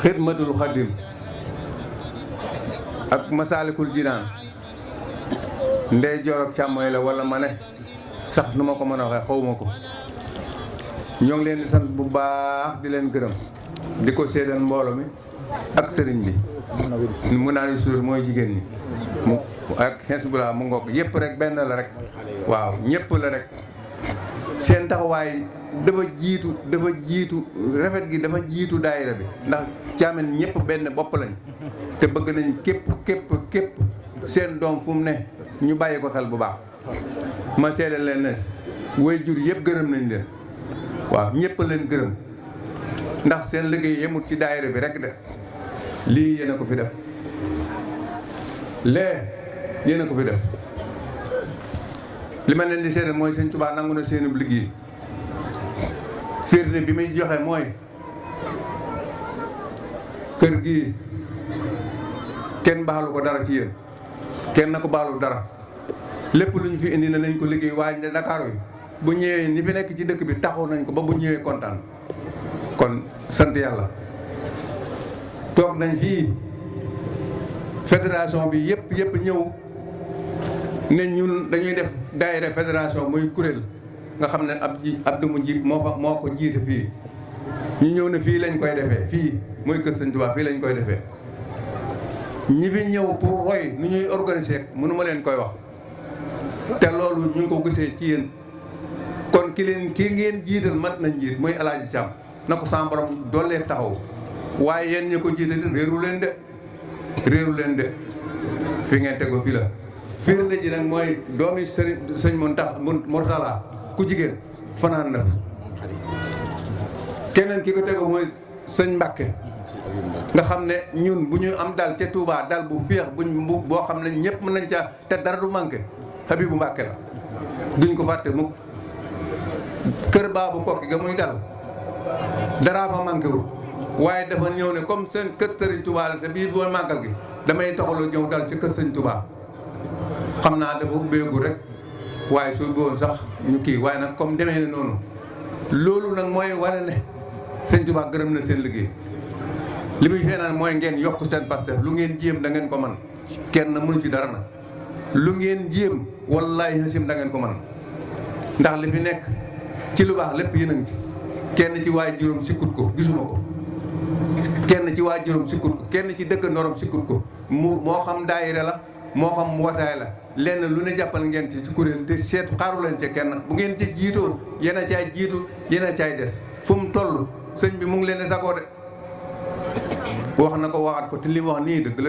xidmatul xadim ak masaalikul jinaan ndey joor ak càmmooy la wala ma ne sax nu ma ko mën a waxee xawma ko. ñoo ngi leen di sant bu baax di leen gërëm di ko séedal mbooloo mi ak sëriñ bi mu naa ni suur mooy jigéen ñi mu ak Hizbullah mu ngoog yëpp rek benn la rek waaw ñëpp la rek seen taxawaay dafa jiitu rafet gi dafa jiitu daayira bi ndax caamen ñëpp benn bopp lañ te bëgg nañ képp seen doom fu mu ne ñu bàyyi ko xel bu baax. ma seedal leen ne way jur yëpp gërëm nañ leen waaw ñëpp leen gërëm ndax seen liggéey yemut ci daayira bi rek de lii yéen a ko fi def lee yéen a ko fi def li ma leen di seedal mooy Sëñ Tuubaa nangu na seenub liggéey. firnde bi muy joxe mooy kër gi kenn baalu ko dara ci yéen kenn na ko baalu dara lépp lu ñu fi indi na nañ ko liggéey waaye ne Dakar bi bu ñëwee ñi fi nekk ci dëkk bi taxaw nañ ko ba bu ñëwee kontaan kon sant yàlla. toog nañ fii fédération bi yëpp ñëw ne ñun dañuy def daayira fédération muy kuréel nga xam ne Abdou mu jiit moo ko jiite fii ñu ñëw ne fii lañ koy defee fii muy kër Sëñ Tuubaa fii lañ koy defee ñi fi ñëw pour roy nu ñuy organiser mënuma leen koy wax te loolu ñu ngi ko gisee ci yéen kon ki ngeen jiital mat na njiit muy Alaaji Caam na ko sama borom doolee taxaw waaye yéen ñu ko jiital réeru leen de fi ngeen tego fii la firnde ji nag mooy doomi sëñ Murtala ku jigéen fanaan na keneen ki ko tegu mooy sëñ Mbàkke nga xam ne ñun bu ñu am dal ca Touba dal bu féex boo xam ne ñëpp mën nañ ca te dara du manqué Habibu Mbàkke la duñ ko fàtte mukk kër baabu kokki ga muy dal daraa fa manqué wul waaye dafa ñëw ne comme seen kër sëriñ Touba la te bii boo màggal gi damay taxaloo ñëw dal ci kër sëñ Touba xam naa dafa ubbeegu rek waaye su boon sax ñu kii waaye nag comme demee ne noonu loolu nag mooy wane ne sëñ Tuubaa gërëm na seen liggéey li muy feenaan mooy ngeen yokk seen Pastef lu ngeen jéem da ngeen ko man kenn mënu ci dara na lu ngeen jéem wallaahi hasim da ngeen ko man ndax li fi nekk ci lu baax lépp yéen a ngi ci kenn ci waay juróom sikkut ko gisuma ko kenn ci waay juróom sikkut ko kenn ci dëkkandooram sikkut ko moo xam daayira la moo xam wataay la lenn lu ne jàppal ngeen ci kuréel te seet xaaru leen ci kenn bu ngeen ci jiitoo yéen a caay jiitu yéen a caay des fu mu toll sëñ bi mu ngi leen di sagoo de wax na ko waxaat ko te li mu wax nii dëgg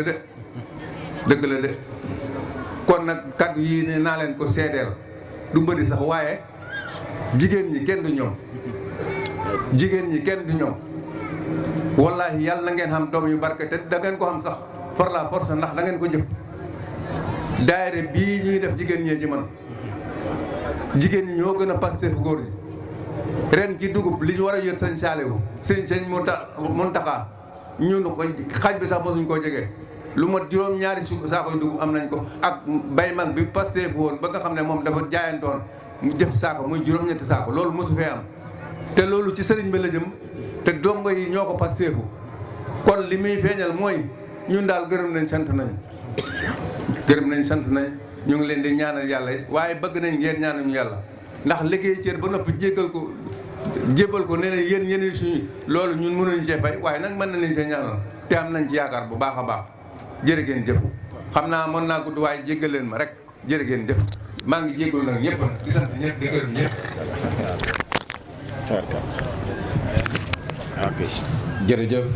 la de kon nag kaddu yi ne naa leen ko seedeel du bëri sax waaye jigéen ñi kenn du ñoom wallaahi yàlla na ngeen xam doom yu barke te da ngeen ko xam sax for la force ndax da ngeen ko jëf daayira bii ñuy def jigéen ñee ci man jigéen ñi ñoo gën a Pastef góor ñi ren ci dugub li ñu war a yët sëñ Saaliwu sëñ Muntaxa ñun ko xaaj bi sax mosuñ koo jege lu mat juróom-ñaari saakoy dugub am nañ ko ak bay mag bi Pastef woon ba nga xam ne moom dafa jaayantoon mu def saako muy juróom-ñetti saako loolu mosu fee am te loolu ci sëriñ bi la jëm te dongo yi ñoo ko Pastefu kon li muy feeñal mooy ñun daal gërëm nañ sant nañ ñu ngi leen di ñaanal yàlla waaye bëgg nañ ngeen ñaanal ñu yàlla ndax liggéey cër ba noppi jébal ko ne leen yéen suñu loolu ñun mënuñ see fay waaye nag mën na leen see ñaanal te am nañ ci yaakaar bu baax a baax jërë ngeen jëf xam naa mën naa gudd waaye jéggal leen ma rek jërë ngeen jëf maa ngi jéggalu nag ñëpp di sant ñëpp di gërëm ñëpp. ok jërëjëf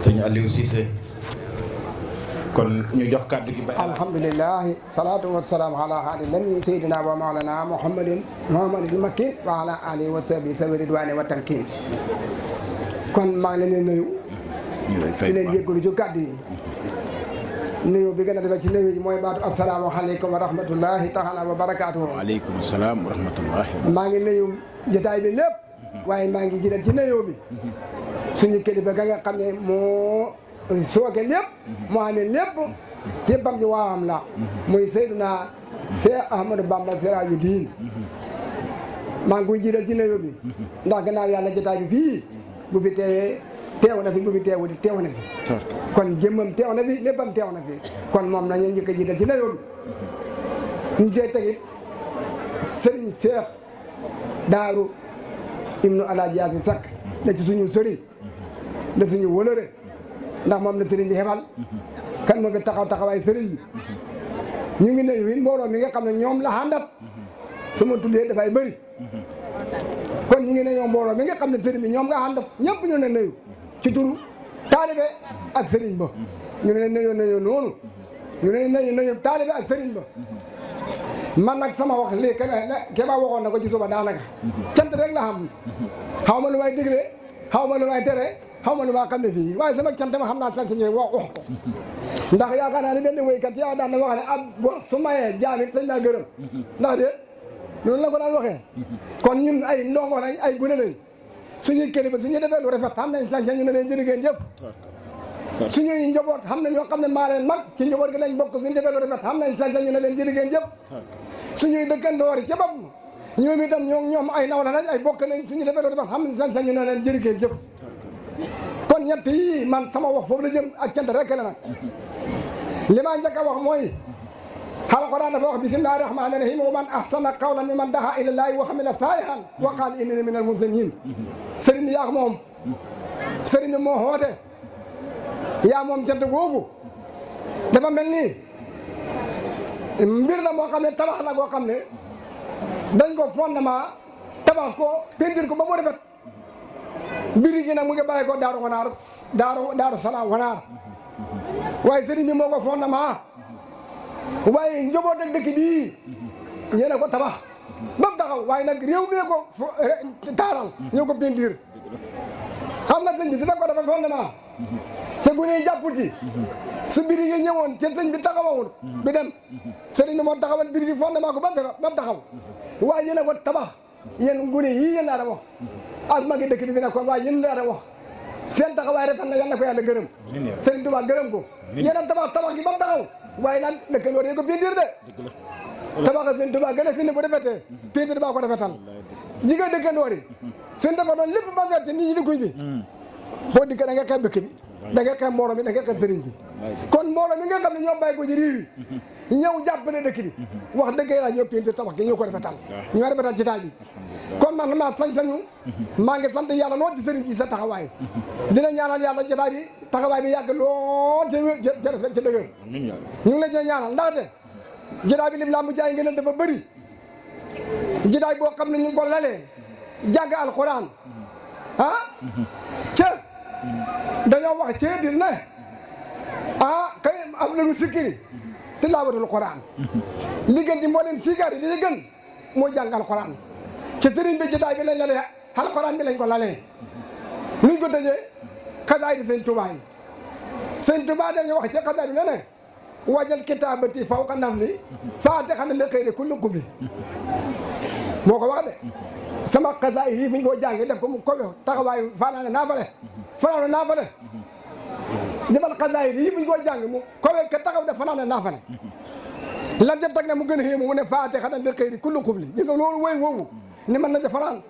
sëñ Aliou Cissé kon ñu jox kàddu gi. alhamdulilah salaatu wa salaam ala haadi lami sayyidina wa mawlana muhammadin makin wa ala alihi wa sahbihi sawi ridwani wa tamkin kon maa ngi leen di nuyu di leen jéggalu ci kàddu yi nuyoo bi gën a defee ci nuyoo ji mooy baatu asalaamaaleykum wa rahmatullahi taala wa barakaatuhu. waaleykum salaam wa rahmatullahi. maa ngi nuyu jotaay bi lépp. waaye maa ngi jiital ci nuyoo bi. suñu kilifa ga nga xam ne moo sooke lépp. moo amee lépp. ci bam ji waawam la. muy Seydina Cheikh Ahmadou Bamba Siraju Diin. maa ngi koy jiital ci nuyoo bi. ndax gannaaw yàlla jotaay bi fii bu fi teewee teew na fi bu fi teewu di teew na fi. kon jëmmam teew na fi léppam teew na fi. kon moom la ñu njëkk a jiital ci nuyoo bi. ñu cee tegit Serigne Cheikh Daaru Ibnu Alaaji Yaasin Sakk la ci suñu sëriñ la suñu wëlëre ndax moom la sëriñ bi xebal kan moo fi taxawaay sëriñ bi ñu ngi nuyu it mbooloo mi nga xam ne ñoom la àndat su ma tuddee dafay bëri kon ñu ngi nuyu mbooloo mi nga xam ne sëriñ bi ñoom nga àndat ñëpp ñu ne nuyu ci turu taalibe ak sëriñ ba ñu ne nuyu noonu ñu ne nuyu taalibe ak sëriñ ba man nag sama wax lii ke ba waxoon na ko ci suba daanaka cant rek la xam xaw ma lu may digle xaw ma lu may tere xaw ma lu ma xam ne fii waaye sama cant ma xam naa sant ñëw wax ko ndax yaakaar naa ne benn wéykat yaa daan na wax ne ab gor su mayee jaamit sañ naa gërëm ndax de loolu la ko daan waxee kon ñun ay ndongo lañ ay gune lañ suñuy kilifa suñuy defee lu rafet xam nañ sañ ñu ne leen jërë ngeen jëf suñuy njaboot xam ne ñoo xam ne maa leen mag ci njaboot gi lañ bokk suñu defee lu rafet xam nañ sañ ñu ne leen jërë ngeen jëf suñuy dëkkandoor yi ca bopp ñoom itam ñoom ay nawla lañ ay bokk nañ suñu defee lu rafet xam nañ sañ ñu ne leen jërë ngeen jëf kon ñett yi man sama wax foofu la jëm ak cant rek la nag li ma njëkk a wax mooy alquran dafa wax bismillahi rahmani rahim wa man ahsana qawlan mimman daha ila llahi wa amila salihan wa qala innani minal muslimin sëriñ bi yaa moom sëriñ bi moo xoote yaa moom cant googu dafa mel ni mbir la moo xam ne tabax la goo xam ne dañ ko fondement tabax ko peinture ko ba mu rafet mbiri gi nag mu ngi bàyyi ko daaru wanaar daaru salaam wanaar waaye sëriñ bi moo ko fondement waaye njaboot ak dëkk bii yéen a ko tabax ba mu taxaw waaye nag réew mi ko taaral ñoo ko peinture xam nga sëñ bi su fekkoon dafa fondement sa gune yi jàpput ci su biri yi ñëwoon ca sëñ bi taxawawul du dem sëriñ bi moo taxawal biri yi fondement ko ba mu taxaw waaye yéen a ko tabax yéen gune yii yéen laa da wax ak magi dëkk bi fi nekkoon waaye yéen laa da wax seen taxawaay rafet na yàlla ko yàlla gërëm sëriñ Tuubaa gërëm ko yéen a tabax gi ba mu taxaw waaye nag dëkk loolu yi ko peinture de tabax sëriñ Tuubaa gën a fi ne bu defetee peinture baa ko defetal jigéen dëkkandoor yi suñ defa doon lépp ba nga nit ñi di kuy bi boo dikk da nga xeeb dëkk bi da nga xeeb mbooloo mi da nga xeeb sëriñ bi kon mbooloo mi nga xam ne ñoo bàyyi ko ci réew yi ñëw jàppale dëkk bi wax dëgg yàlla ñoo peinture tabax gi ñoo ko rafetal ñoo rafetal ci taay bi kon man maa sañ-sañu maa ngi sant yàlla lool ci sëriñ bi sa taxawaay dina ñaanal yàlla jotaay bi taxawaay bi yàgg lool ca rafet ca dëgër ñu ngi la cee ñaanal ndaxte jotaay bi lim laa mu jaay ngeen dafa bëri jotaay boo xam ne ñu ngi ko lalee jàng alxuraan ca dañoo wax ci dir ne kay am nañu sikkiri tilaawatul Quraan li gën di moo leen sikari li gën moo jàng alxuraan ci sëriñ bi jotaay bi lañ lalee alxuraan bi lañ ko lalee nuñ ko tëjee xasaay di sëñ Tuubaa yi sëñ Tuubaa dañuy wax ci xasaay bi ne ne wajal kitaabati fawqa nafli faatixan li xëyri kulli qubli moo ko wax de sama xasaay yi fi ñu ko jàngee def ko mu kowe taxawaayu fanaane naafale defal xasaay yi fi ñu ko jàng mu kowe ka taxaw def fanaane naafale lan ca teg ne mu gën a xéemu mu ne faatixan li xëyri kulli qubli ji nga loolu woy woowu ni mën na ca fanaan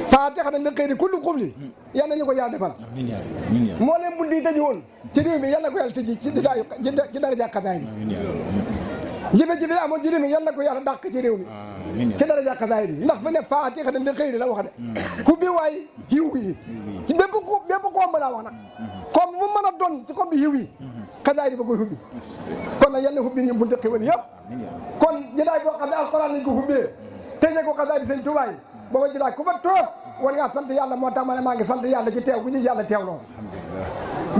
faatixan li xëyri kulli qubli yal nañu ko yaa defal moo leen buddi tëji woon ci réew mi yal na ko yàlla tëji ci daraja xasaay bi jibe amoon ci réew mi yal na ko yàlla dàq ci réew mi ci daraja xasaay bi ndax fi ne faatixan li xëyri la wax de ku bi waay xiw yi ci bépp koom laa wax nag koom bu mën a doon ci koom bi xiw yi xasaay bi ba koy hubbi kon nag yal na hubbi ñu bunte xéwal yëpp kon jotaay boo xam ne alxuraan lañ ko hubbee tëjee ko xasaay di sëñ Tuubaa yi booba jotaay ku fa toog war ngaa sant yàlla moo tax ma ne maa ngi sant yàlla ci teew gu ñu yàlla teew lool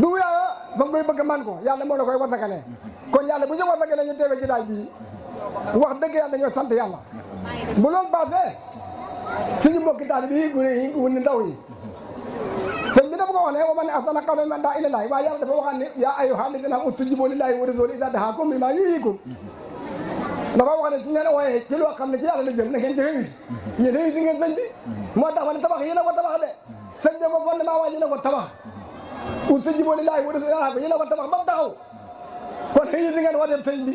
du yàlla ba nga koy bëgg man ko yàlla moo la koy wasagalee kon yàlla bu ñu wasagalee ñu teewee jotaay bii wax dëgg yàlla ñoo sant yàlla bu loolu baasee suñu mbokki taalibe yi gune yi wu ni ndaw yi sëñ bi dafa ko wax ne wa man ahsana qawlan mimman daa ilallaahi waaye yàlla dafa waxaan ne yaa ayyuhaa llaziina aamanuu istajiibuu lillaahi wa rasuulihi izaa da'aakum limaa yuhyiikum dafa wax ne su ngeen wooyee ci loo xam ne ci yàlla la jëm na ngeen jëfe yi yéen a si ngeen sëñ bi moo tax ma ne tabax yéen a ko tabax de sëñ bi ko fondement waaye yéen a ko tabax istajiibuu lillaahi wa rasuulihi yéen a ko tabax ba mu taxaw kon xëy si ngeen woote sëñ bi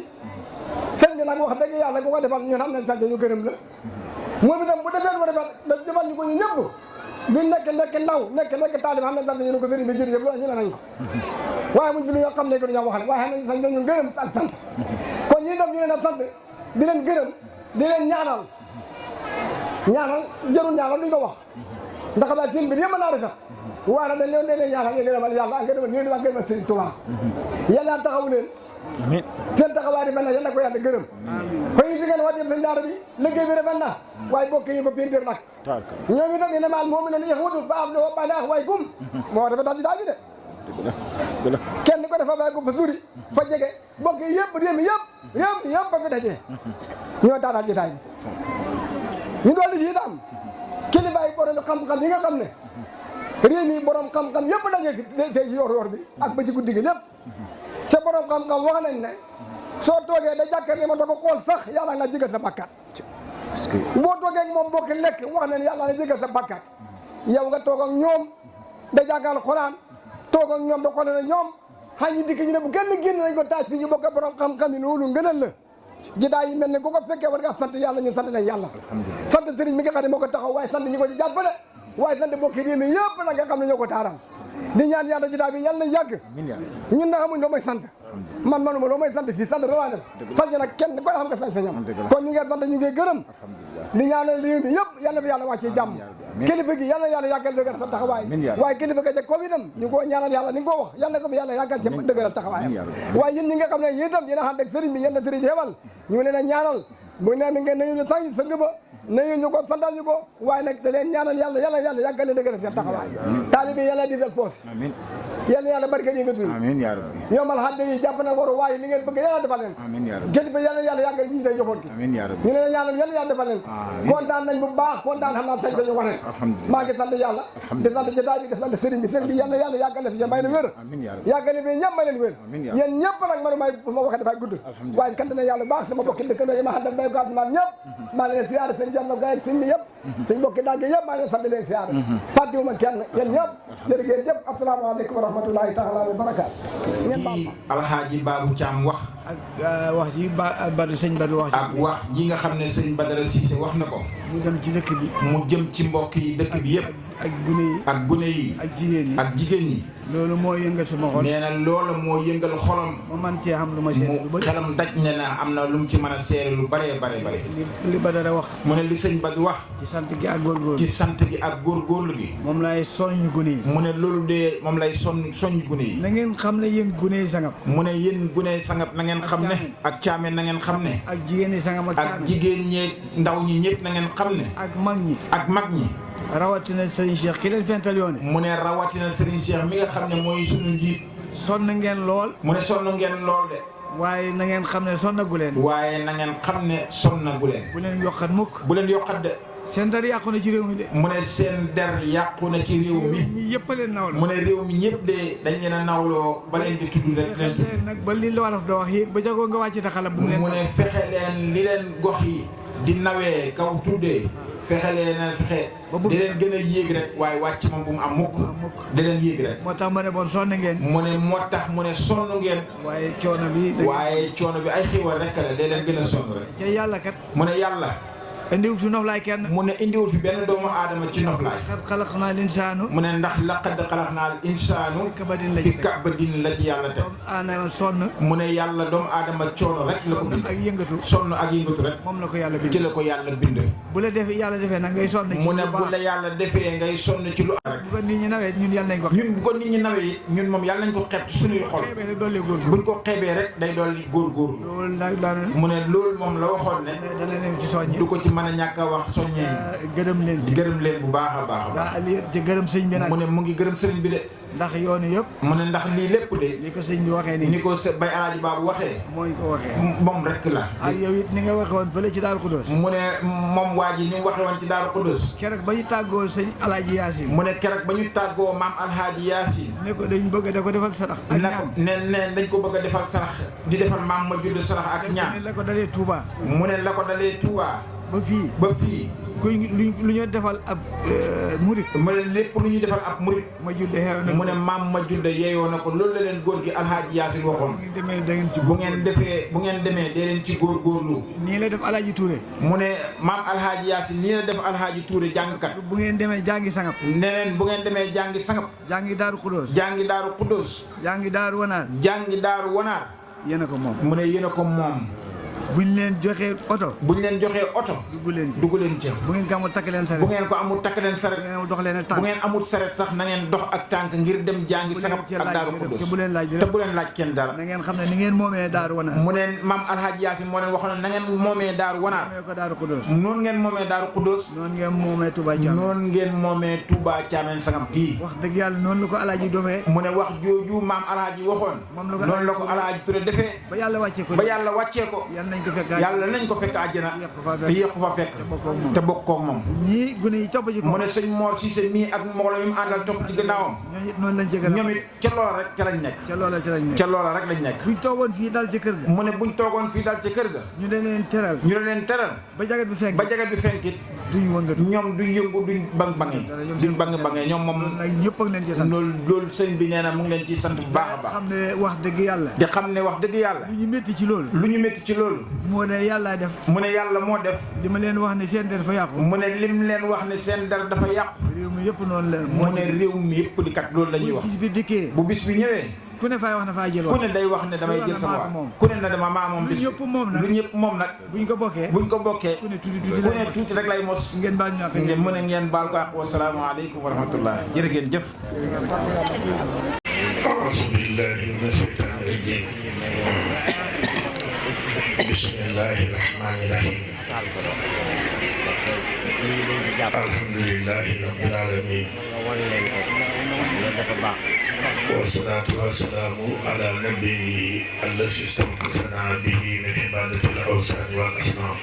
sëñ bi nag wax dëgg yàlla ku ko defal ñun xam nañ sant ñu gërëm la moom itam bu defee lu defal da defal ñu ko ñu ñëpp du nekk ndaw nekk taalib xam nañ sant ñu ko sëriñ bi jërëjëf loolu ñu ne nañ ko waaye muñ fi lu ñoo xam ne ko duñoo wax ne waaye xam nañ sant ñu gërëm ak sant kon ñi def ñu leen a sant di leen gërëm di leen ñaanal jarul ñaanal duñ ko wax ndax xam naa seen mbir yëpp naa rafet waaye nag dañ leen ñaanal ngeen gërëmal yàlla ak ngërëmal Sëriñ Tuubaa yàlla taxaw leen amiin seen taxawaay di mel na yàlla ko yàlla gërëm xëy si ngeen wàññi seen daara bi liggéey bi rafet na waaye bokk yi ko peinture nag ñoom itam yéen a maal moom itam yaxutu ba am ba naax waay gum moo dafa tax ci daal bi de kenn ko defa bay gum fa suri fa jege bokk yi yëpp réew mi yëpp ba fi dajee ñoo daanaat jotaay bi ñu dolli si itam kilifa yi borom xam-xam yi nga xam ne réew mi borom xam-xam yëpp dajee fi tey yor bi ak ba ci guddi gi lépp ca borom xam-xam wax nañ ne soo toogee da jàkkar ne ma da ko xool sax yàlla na jégal sa bàkkaat boo toogee ak moom bokki lekk wax nañ yàlla na jégal sa bàkkaat yow nga toog ak ñoom da jàngal Xuraan toog ak ñoom da xoole na ñoom xay ñi dikk ñu ne bu kenn génn nañ ko taaj fii ñu bokk borom xam-xam yi loolu ngënal la jidaay yi mel ne ku ko fekkee war nga sant yàlla ñun sant nañ yàlla sant sëriñ mi nga xam ne moo ko taxaw waaye sant ñi ko ci jàppale waaye sant bokki réew mi yëpp nag nga xam ne ñoo ko taaral di ñaan yàlla jidaay bi yàlla na yàgg ñun na xamuñ loo may sant man manuma loo may sant fii sant rawaa def sant nag kenn ko xam nga sañ-sañam kon ñu ngi sant ñu ngi gërëm di ñaanal réew mi yëpp yàlla fi yàlla wàccee jàmm kilifa gi yàlla yàlla yàggal dëgëral sa taxawaay waaye kilifa ga ca Covid am ñu ko ñaanal yàlla ni nga ko wax yàlla ko fi yàlla yàggal ca dëgëral taxawaayam waaye yéen ñi nga xam ne yéen itam yéen a ànd ak sëriñ bi yéen a sëriñ bi xewal ñu ngi leen a ñaanal bu ne mi ngeen nañu ne sax sa ngëba nañu ñu ko santal ñu ko waaye nag da leen ñaanal yàlla yàggal leen dëgëral seen taxawaay taalibe yàlla disal poos yàlla barke yi nga tudd amiin yaa rabbi ñoom alxadde yi jàpp na waru waaye li ngeen bëgg yàlla defal leen amiin yaa rabbi kilifa yàlla yàggal ñi day joxoon ki amiin yaa rabbi ñu leen ñaanal yàlla defal leen kontaan nañ bu baax kontaan xam naa sañ sañu wax ne maa ngi sant yàlla di sant jotaay bi di sant sëriñ bi yàlla yàggal na fi may leen wér yàggal na fi ñëpp may leen wér yéen ñëpp nag manu may ma waxee dafay gudd waaye sant na yàlla baax sama bokki dëkkandoo yi ma àndal bay gaas maam ñëpp maa ngi leen siyaare sëñ Jarno Gaye ak sëñ bi yëpp sëñ bokki dagge yëpp maa ngi leen sant leen siyaare fàttewuma kenn yéen ñëpp jërë ngeen jëf asalaamaaleykum wa rahmatullahi taala wa barakaatu ngeen baal ma Alxaaji Babou Thiam wax ak wax ji Badou sëñ Badou wax ak wax ji nga xam ne sëñ Badara Cissé wax na ko mu dem ci dëkk bi mu jëm ci mbokk yi dëkk bi yëpp ak gune yi ak gune yi ak jigéen yi ak jigéen ñi loolu moo yëngal sama xol nee na loolu moo yëngal xolam ma man cee xam lu ma seere lu mu bëri xelam daj ne na am na lu mu ci mën a seere lu bare li Badara wax mu ne li sëñ Badou wax ci sant gi ak góorgóorlu ci sant gi ak góorgóorlu gi moom lay soññ gune yi mu ne loolu de moom lay soññ gune yi na ngeen xam ne yéen gune yi sangam mu ne yéen gune sangam na ngeen xam ne ak caameen na ngeen xam ne ak jigéen yi sangam ak jigéen ñeeg ndaw ñi ñëpp na ngeen xam ne ak mag ñi ak mag ñi rawatina Serigne Cheikh ki leen fental yoone mu ne rawatina Serigne Cheikh mi nga xam ne mooy sunu njiit sonn ngeen lool mu ne sonn ngeen lool de waaye na ngeen xam ne sonnagu leen waaye na ngeen xam ne sonnagu leen bu leen yokkat mukk bu leen yokkat de seen der yàqu na ci réew mi de mu ne seen der yàqu na ci réew mi ñi yëpp a leen nawla mu ne réew mi ñëpp de dañ leen a nawloo ba leen di tudd rek leen tudd nag ba li la waraf da wax yéeg ba jagoo nga wàcc ta xala bu mu ne fexe leen li leen gox yi di nawee kaw tuddee fexe leen fexe di leen gën a yéeg rek waaye wàcc moom bu mu am mukk di leen yéeg rek moo tax ma ne bon sonn ngeen mu ne moo tax mu ne sonn ngeen waaye coono bi ay xiiwal rek la day leen gën a sonn rek ca yàlla kat mu ne yàlla indiwul fi noflaay kenn mu ne indiwul fi benn doomu aadama ci noflaay laqad xalaqnaa l-insaana mu ne ndax laqad xalaqnaa l-insaana fi kabadin la ci yàlla te aadama sonn mu ne yàlla doomu aadama coono rek la ko bind ak yëngatu sonn ak yëngatu rek moom la ko yàlla bind ci la ko yàlla bind bu la defee yàlla defee nag ngay sonn mu ne bu la yàlla defee ngay sonn ci lu rek bu ko nit ñi nawee ñun yàlla nañ ko ñun bu ko nit ñi nawee ñun moom yàlla nañ ko xeeb ci suñuy xol buñ ko xeebee rek day dolli góorgóorlu loolu nag mu ne loolu moom la waxoon ne dana leen ci soññi du ko ci mën a ñàkk a wax soññee gërëm leen ci gërëm leen bu baax a baax a baax. ci gërëm sëñ bi nag mu ne mu ngi gërëm sëriñ bi de. ndax yoonu yëpp mu ne ndax lii lépp de. ni ko sëñ bi waxee nii ni ko Baye Alaaji Baabu waxee. mooy ko waxee moom rek la. ak yow it ni nga waxee woon fële ci Daaru Xudoos. mu ne moom waa ji ni mu waxee woon ci Daaru Xudoos. keroog ba ñu tàggoo sëñ Alaaji Yaasin. mu ne keroog ba ñu tàggoo maam Alhaaji Yaasin. ne ko dañ bëgg da ko defal sarax ak ñaan. ne dañ ko bëgg a defal sarax di defal maam ma judd sarax ak ñaan. la ko dalee Touba. mu ne la ko dalee Touba. ba fii kuy lu ñu defal ab murit. mu ne lépp lu ñuy defal ab murit. ma julde xew na mu ne maam ma julde yeeyoo na ko loolu la leen góor gi Alhaaji Yaasin waxoon. bu ngeen demee dee leen ci góorgóorlu. nii la def Alhaaji Touré. mu ne maam Alhaaji Yaasin nii la def Alhaaji Touré jàngkat. bu ngeen demee jàngi sangap. neneen bu ngeen demee jàngi sangap. jàngi Daaru Xudoos. jàngi Daaru Xudoos. jàngi Daaru Wanaar. jàngi Daaru Wanaar. yéen a ko moom. mu ne yéen a ko moom. buñ leen joxee oto. buñ leen joxee oto. dugg leen ca. bu ngeen ko amul takk leen saret. bu ngeen ko amul takk leen saret. bu ngeen amul dox leen ak tànk. bu ngeen amul saret sax na ngeen dox ak tànk ngir dem jàngi sangap ak Daaru Xudoos. te bu leen laaj kenn dara. na ngeen xam ne ni ngeen moomee Daaru Wanaar. mu ne maam Alhaaji Yaasin moo leen waxoon na ngeen moomee Daaru Wanaar. moomee ko Daaru Xudoos. noonu ngeen moomee Daaru Xudoos. noonu ngeen moomee Touba Thiamène. noonu ngeen moomee Touba Thiamène sangap gii. wax dëgg yàlla noonu la ko Alhaaji domee. mu ne wax jooju maam Alhaaji waxoon. noonu la ko Alhaaji Touré defee. ba yàlla wàccee ko. yàlla nañ ko fekk àjjana te yéex fa fekk te bokkoo moom. ñii gune yi topp ci ko. mu ne sëñ Mor Cissé mii ak mbooloo mi mu àndal topp ci gannaawam. ñoom it ca loola rek ca lañ nekk. ca loola rek lañ nekk. buñ toogoon fii dal ci kër ga. mu ne buñ toogoon fii dal ci kër ga. ñu ne leen teral. ba jagat bi fenkit duñ wëngatu. ñoom duñ yëngu duñ bang-bangee ñoom moom. ñëpp ak leen ci sant. loolu sëñ bi nee na mu ngi leen ciy sant bu baax a baax. xam ne wax dëgg yàlla. di xam ne wax dëgg yàlla. lu ñu métti ci loolu. moo ne yàlla def. mu ne yàlla moo def. li ma leen wax ne seen der dafa yàqu. mu ne lim leen wax ne seen der dafa yàqu. réew mi yëpp noonu la. mu ne réew mi yëpp di kat loolu la ñuy wax. bu bis bi dikkee. bu bis bi ñëwee. ku ne fay wax na faa jël wax. ku ne day wax ne damay jël sama wax. ku ne na dama maa moom bis bi. lu ñëpp moom nag. buñ ko bokkee. ku ne tuuti rek lay mos. ngeen baal ñu ak mu ne ngeen baal ko ak wasalaamaaleykum wa rahmatullah. jërë ngeen jëf. a'uuzu billaahi mina shaytaani rajiim. bismillaahi rahmaani rahiim. alhamdulillaahi rabbil aalamiin. wasalaatu wasalaamu ala nabiyyi allazi istamqasanaa bihi min ibaadatil awsaani wal asnaam.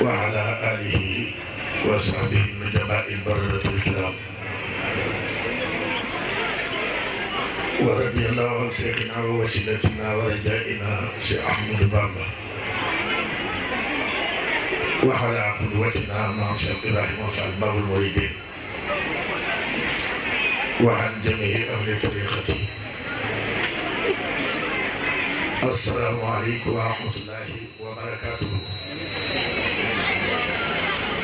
wa ala aalihi wa sahbihi nujabaa'il barratil kiraam. wa radiyallaahu an seyxinaa wa wasiilatinaa wa rajaa'inaa Cheikh Ahmadou Bamba. wa ala qudwatinaa maam Cheikh Ibrahima Fall Baabul Muriidiin. wa an jamii ahli tariqati. assalaamu aleykum wa rahmatullaahi wa barakaatuhu.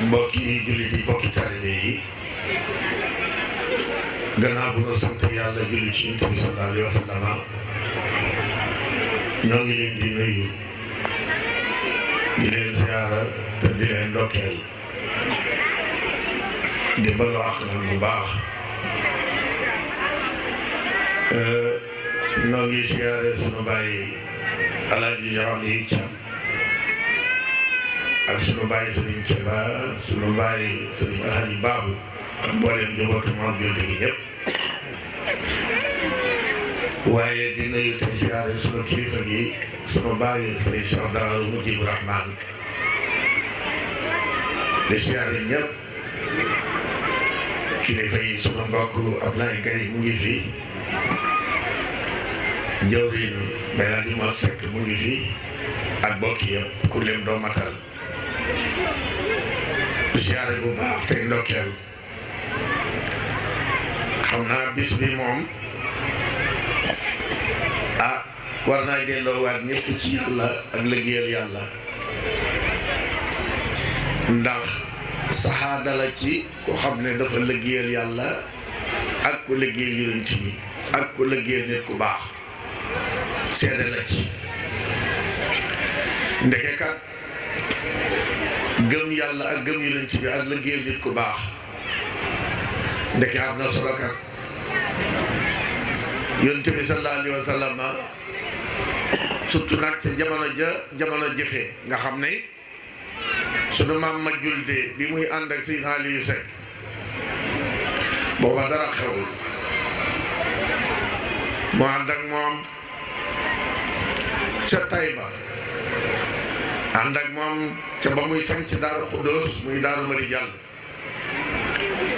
mbokki jullit yi mbokki taalibe yi. gannaaw bu ñu sant yàlla julli ci Yonent bi sallallahu alayhi wa sallam. ñoo ngi leen di nuyu. di leen ziyaara te di leen ndokkeel. di balu àq bu baax. noo ngi siyaare sunu bàyyi Alaaji Ali Thiam ak sunu bàyyi Sëriñ Keba sunu bàyyi Sëriñ Alaaji Baabu ak mbooleem njabootu moom jullit gi ñëpp. waaye di nuyu te siyaare sunu kilifa gi sunu bàyyi Sëriñ Cheikh Daaru Mujibu Rahmaan di siyaare ñëpp. kilifa yi sunu mbokk Ablaye Gaye mu ngi fi. jawriñ Bayal Umar Seck mu ngi fi ak bokk yëpp ku lim doo matal. siyaare bu baax tey ndokkeel. xam naa bis bi moom war naa delloowaat ñëpp ci yàlla ak liggéeyal yàlla. ndax saxaada la ci ko xam ne dafa liggéeyal yàlla ak ku liggéeyal yonent bi ak ku liggéeyal nit ku baax. seede la ci ndeke kat gëm yàlla ak gëm yonent bi ak liggéeyal nit ku baax ndeke am na solo kat. yonent bi sallallahu alayhi wa sallam surtout nag sa jamono jëfe nga xam ne sunu maam ma julde bi muy ànd ak Sëñ Aliou Seck booba dara xewul mu ànd ak moom ca Tayba ànd ak moom ca ba muy sañ ci Daaru Xuddoos muy Daaru Mari Jàll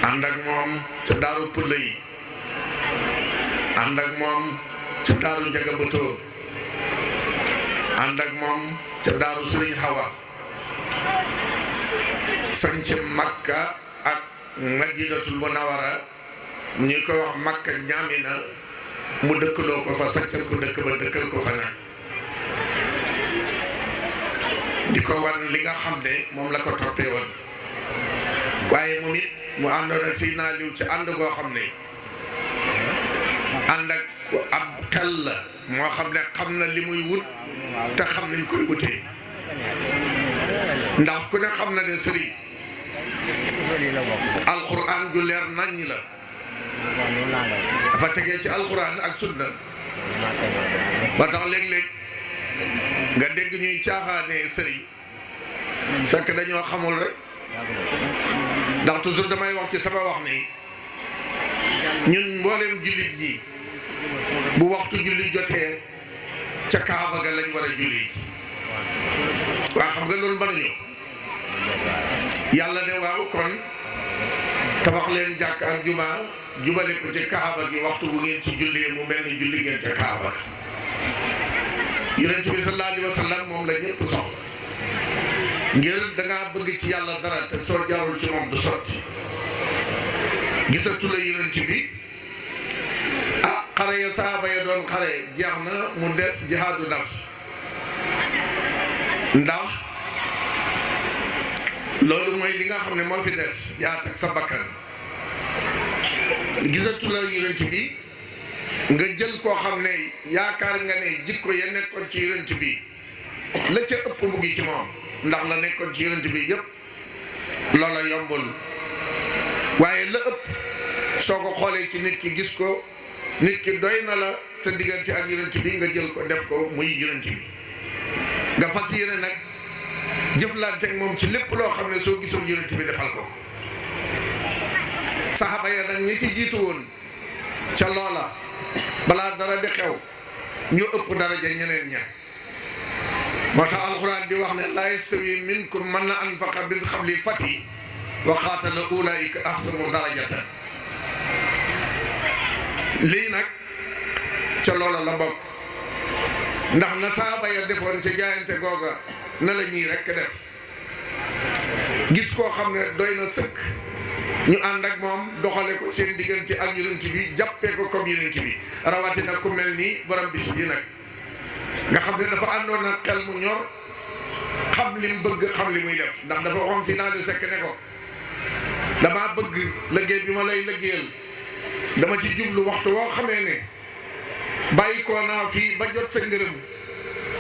ànd ak moom ca Daaru Pulla yi ànd ak moom ca Daaru Njaga Batóor ànd ak moom ca Daaru Sëriñ Xawa sañ ci Makka ak Madinatul Munawara ñi koy wax Makka Ñaamina mu dëkkaloo ko fa saccal ko dëkk ba dëkkal ko fa nag di ko wan li nga xam ne moom la ko toppee woon waaye moom it mu àndoon ak Seydina Aliou ci ànd goo xam ne ànd ak ab xel la moo xam ne xam na li muy wut te xam nañ koy wutee ndax ku ne xam na ne sëriñ alxuraan ju leer naññ la dafa tegee ci alxuraan ak sunna ba tax léeg-léeg nga dégg ñuy caaxaanee sëriñ fekk dañoo xamul rek ndax toujours damay wax ci sama wax ni ñun mboolem jullit ñi bu waxtu julli jotee ca Kaaba ga lañ war a julli waa xam nga loolu mënuñu yàlla ne waaw kon tabax leen jàkk ak juma jubale ko ci Kaaba gi waxtu bu ngeen ci jullee mu mel ni julli ngeen ca Kaaba ga yonent bi sallallahu alayhi wa sallam moom la ñëpp soxla ngir dangaa bëgg ci yàlla dara te soo jaarul ci moom du sotti gisatu la yonent bi ah xare ya saaba ya doon xare jeex na mu des jihaadu nafs ndax loolu mooy li nga xam ne moo fi des jaat ak sa bakkan gisatu la yonent bi nga jël koo xam ne yaakaar nga ne jikko ya nekkoon ci yonent bi la ca ëpp mu ngi ci moom ndax la nekkoon ci yonent bi yëpp loola yombul waaye la ëpp soo ko xoolee ci nit ki gis ko nit ki doy na la sa diggante ak yonent bi nga jël ko def ko muy yonent bi nga fas yéene nag jëflante ak moom ci lépp loo xam ne soo gisul yonent bi defal ko saxaaba ya nag ñi ci jiitu woon ca loola balaa dara di xew ñu ëpp daraja ñeneen ña moo tax alxuraan di wax ne laa yastawi minkum man anfaqa min qabli fati wa qaatala ulaa'ika ahsanu darajatan lii nag ca loola la bokk ndax na saaba ya defoon ca jaayante googa na la ñuy rekk def gis koo xam ne doy na sëkk ñu ànd ak moom doxale ko seen diggante ak yonent bi jàppee ko comme yonent bi rawatina ku mel ni borom bis ji nag nga xam ne dafa àndoon ak xel mu ñor xam li mu bëgg xam li muy def ndax dafa waxoon si naa di sekk ne ko damaa bëgg liggéey bi ma lay liggéeyal dama ci jublu waxtu woo xamee ne bàyyi ko naa fii ba jot sa ngërëm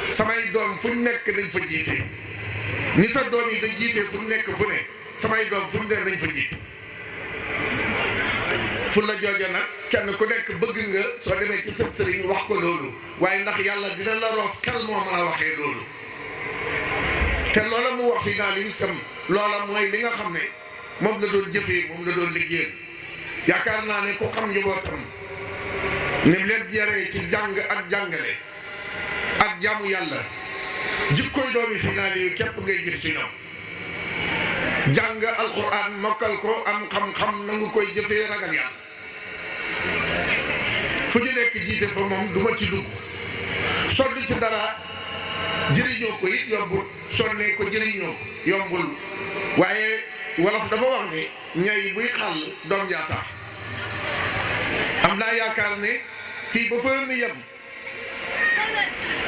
samay doom fu ñu nekk dañ fa jiite ni sa doom yi dañ jiite fu ñu nekk fu ne samay doom fu ñu ne dañ fa jiite fu la jooja nag kenn ku nekk bëgg nga soo demee ci sëb sëriñ wax ko loolu waaye ndax yàlla dina la roof xel moo mën a waxee loolu te loola mu wax si daal yi sam loola mooy li nga xam ne moom la doon jëfee moom la doon liggéeyal yaakaar naa ne ku xam njabootam ni mu leen yaree ci jàng ak jàngale ak jaamu yàlla jikkoy doomi si naa yi képp ngay gis ci ñoom jàng alxuraan mokkal ko am xam-xam nangu koy jëfee ragal yàlla fu ñu nekk jiite fa moom du ma ci dugg sonn ci dara jëriñoo ko it yombul sonnee ko jëriñoo ko yombul waaye wolof dafa wax ne ñay buy xàll doom jaa tax am naa yaakaar ne fii ba fa ni yem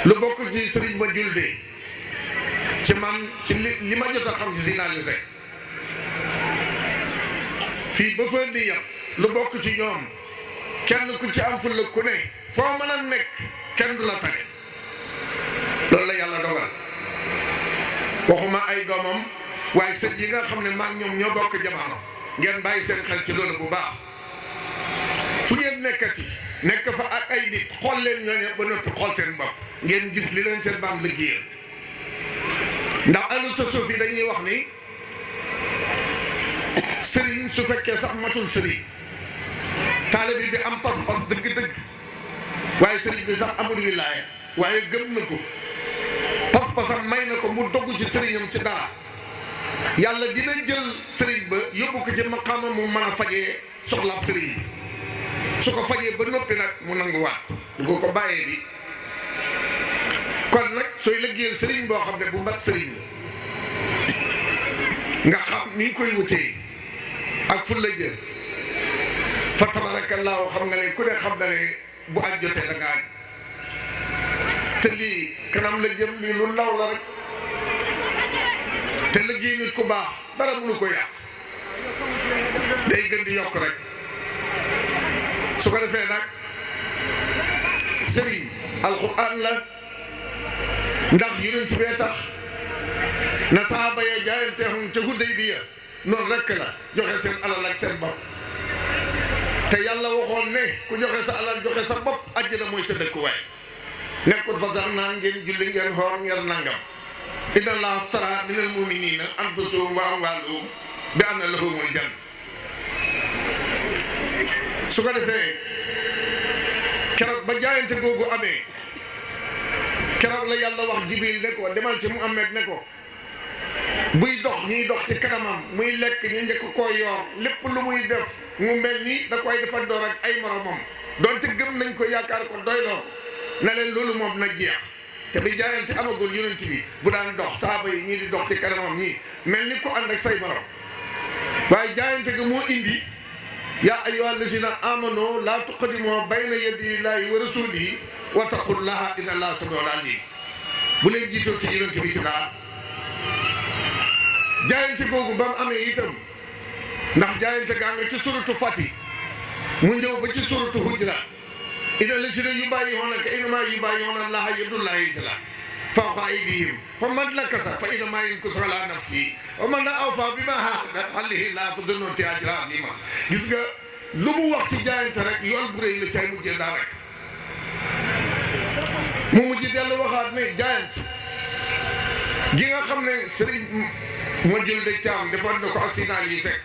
lu bokk ci sëriñ ma julde ci man ci li ma jot a xam ci si naa ñu sekk fii ba fa ni yem lu bokk ci ñoom kenn ku ci am fulla ku ne foo mën a nekk kenn du la tane loolu la yàlla dogal waxuma ay doomam waaye sët yi nga xam ne maa ngi ñoom ñoo bokk jamono ngeen bàyyi seen xel ci loolu bu baax fu ngeen nekkati nekk fa ak ay nit xool leen ñooñu ba noppi xool seen bopp ngeen gis li leen seen baam liggéeyal ndax ahlu tasawuf yi dañuy wax ni sëriñ su fekkee sax matul sëriñ taalibe bi am pas-pas dëgg-dëgg waaye sëriñ bi sax amul wilaaya waaye gëm na ko pas-pasam may na ko mu dogg ci sëriñam ci dara yàlla dina jël sëriñ ba yóbbu ko ci maqaama mu mën a fajee soxlaab sëriñ bi su ko fajee ba noppi nag mu nanguwaat du ko bàyyee bi kon nag sooy liggéeyal sëriñ boo xam ne bu mat sëriñ la nga xam ni koy wutee ak fu la jël fa tabarakallahu xam nga ne ku ne xam na ne bu aj jotee da nga aj te lii kanam la jëm lii lu ndaw la rek te liggéey nit ku baax dara mënu ko yàq day gën di yokk rek su ko defee nag sëriñ alxuraan la ndax yonent bee tax na saaba ya jaayanteexum ca Hudaybiya noonu rekk la joxe seen alal ak seen bopp te yàlla waxoon ne ku joxe sa alal joxe sa bopp àjjana mooy sa dëkkuwaay nekkul fa sax naan ngeen julli ngeen xoor ngeen nangam inna allaha astara minal muminina anfusahum wa amwalahum bi anna lahumul janna su ko defee keroog ba jaayante googu amee keroog la yàlla wax Jibril ne ko demal ci Muhammad ne ko buy dox ñiy dox ci kanamam muy lekk ñi njëkk koo yoor lépp lu muy def mu mel ni da koy defandoor ak ay moromam donte gëm nañ ko yaakaar ko doyloo ko na leen loolu moom na jeex te bi jaayante amagul yonent bi bu daan dox saaba yi ñii di dox ci kanamam ñii mel ni ko ànd ak say morom waaye jaayante gi moo indi yaa ayyuha allazina amanu laa tuqaddimu bayna yadi llahi wa rasulihi wattaqullaha inna allaha samiun alim bu leen jiitoo ci yonent bi ci dara jaayante googu ba mu amee itam ndax jaayante gaa nga ci suratu Fati mu ñëw ba ci suratu Hujra inna lazina yubayyi'unaka innamaa yubayyi'una allaha yadullahi fawqa aydihim faman nakasa fa innamaa yankusu ala nafsihi wa man awfaa bimaa aahada alayhi llaahu fa zunnuhu ajran aziima gis nga lu mu wax ci jaayante rek yoon bu rëy la cay mujjee daa rek mu mujj dellu waxaat ne jaayante gi nga xam ne sëriñ ma jël de caam defoon na ko ak sinaal yi fekk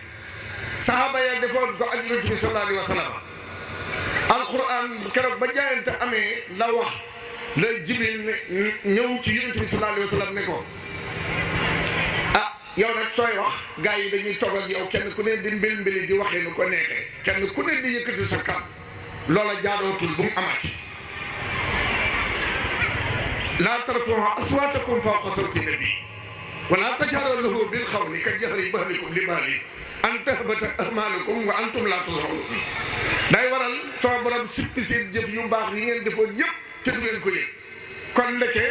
sahaaba ya defoon ko ak yonent bi sallallahu alayhi wa sallam alquran keroog ba jaayante amee la wax la Jibril ne ñëw ci yonent bi sallallahu alayhi wa sallam ne ko ah yow nag sooy wax gars yi dañuy toog ak yow kenn ku ne di mbili mbili di waxee nu ko neexee kenn ku ne di yëkkati sa kàddu loola jaadootul bu mu amati laa tarfa'u aswaatakum fawqa sawti nabi wala tajharu lahu bil qawli ka jahri ba'dikum li ba'din an tahbata a'malukum wa antum la tash'urun day waral sama borom sippi seen jëf yu baax yi ngeen defoon yëpp te du ngeen ko yëg kon ndeke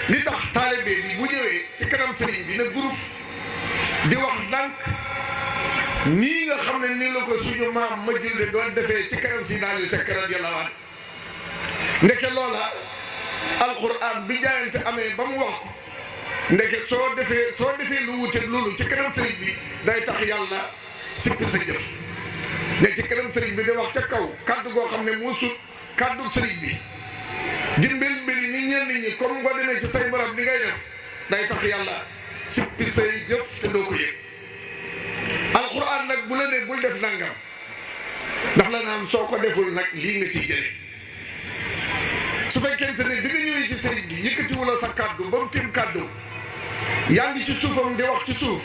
li tax taalibe bi bu ñëwee ci kanam sëriñ bi na groupe di wax ndànk nii nga xam ne ni la ko suñu maam ma julde doon defee ci kanam si daal yu sekk radiyallahu anhu ndeke loola alquran bi jaayante amee ba mu wax ko ndeke soo defee lu wuteeg loolu ci kanam sëriñ bi day tax yàlla sippi sa jëf ne ci kanam sëriñ bi di wax ca kaw kaddu goo xam ne moo sut kaddu sëriñ bi di mbir mbiri ni ñenn ñi comme nga demee ci say borom li ngay def day tax yàlla sippi say jëf te doo ko yëg alquran nag bu la ne bul def nangam ndax la naan soo ko deful nag lii nga ciy jëlee su fekkente ne bi nga ñëwee ci sëriñ bi yëkkati wala sa kaddu ba mu tim kaddu yaa ngi ci suufam di wax ci suuf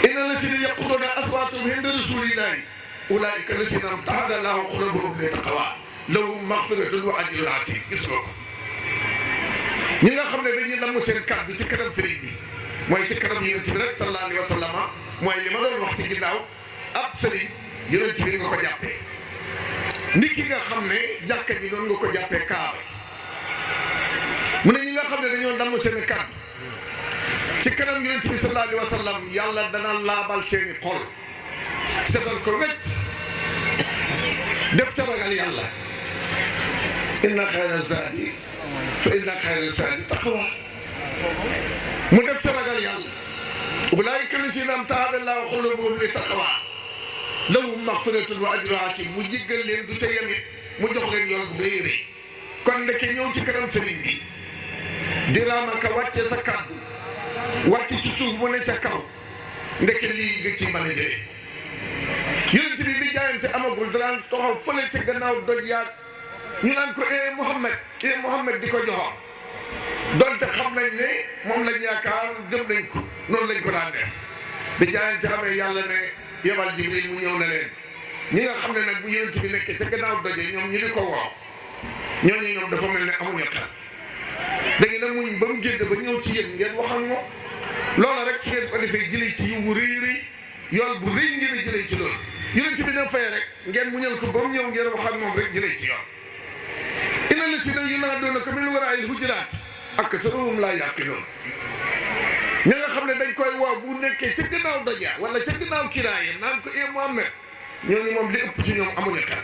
inna lazina yaqudduna aswaatahum inda rasulillahi ulaika lazina imtahana Allahu qulubahum li taqwa lahum maghfiratun wa ajrun azim gis nga ko ñi nga xam ne dañuy namm seen kaddu ci kanam sëriñ bi mooy ci kanam yonent bi rek sallallahu alayhi wa sallam mooy li ma doon wax ci ginnaaw ab sëriñ yonent bi nga ko jàppee nit ki nga xam ne jàkka ji noonu nga ko jàppee kaaba mu ne ñi nga xam ne dañoo namm seen kaddu ci kanam yonent bi sallallahu alayhi wa sallam yàlla dana laabal seeni xol setal ko wecc def ca ragal yàlla inna xayra zaadi fa inna xayra zaadi taqwa mu def ca ragal yàlla ulaa'ika llaziina imtahana Allahu quluubahum li taqwa lahum maghfiratun wa ajrun aziim mu jéggal leen du ca yemit mu jox leen yoon bu rëy rëy kon ndeke ñëw ci kanam sëriñ bi di raamaka wàccee sa kàddu wàcc ci suuf mu ne ca kaw ndeke lii nga ci mën a jëlee yonent bi bi jaayante amagul daan taxaw fële ca gannaaw doj yaag ñu naan ko Muhammad di ko joxoon donte xam nañ ne moom lañ yaakaar gëm nañ ko noonu lañ ko daan def bi jaayante xamee yàlla ne yebal Jibril mu ñëw na leen ñi nga xam ne nag bu yonent bi nekkee ca gannaaw doje ñoom ñu di ko woo ñooñu ñoom dafa mel ne amuñu xel da ngeen a muñ ba mu génn ba ñëw ci yéen ngeen wax ak moom loola rek su ngeen ko defee jëlee ci yiw bu rëy rëy yool bu rëy ngeen a jëlee ci loolu yonent bi na fay rek ngeen muñal ko ba mu ñëw ngeen wax ak moom rek jëlee ci yoon inna llaziina yunaaduunaka min waraa'il hujuraat aksaruhum laa yaqiluun ña nga xam ne dañ koy woo bu nekkee ca gannaaw doja wala ca gannaaw kiraaya naan ko Muhammad ñooñu moom li ëpp ci ñoom amuñu xel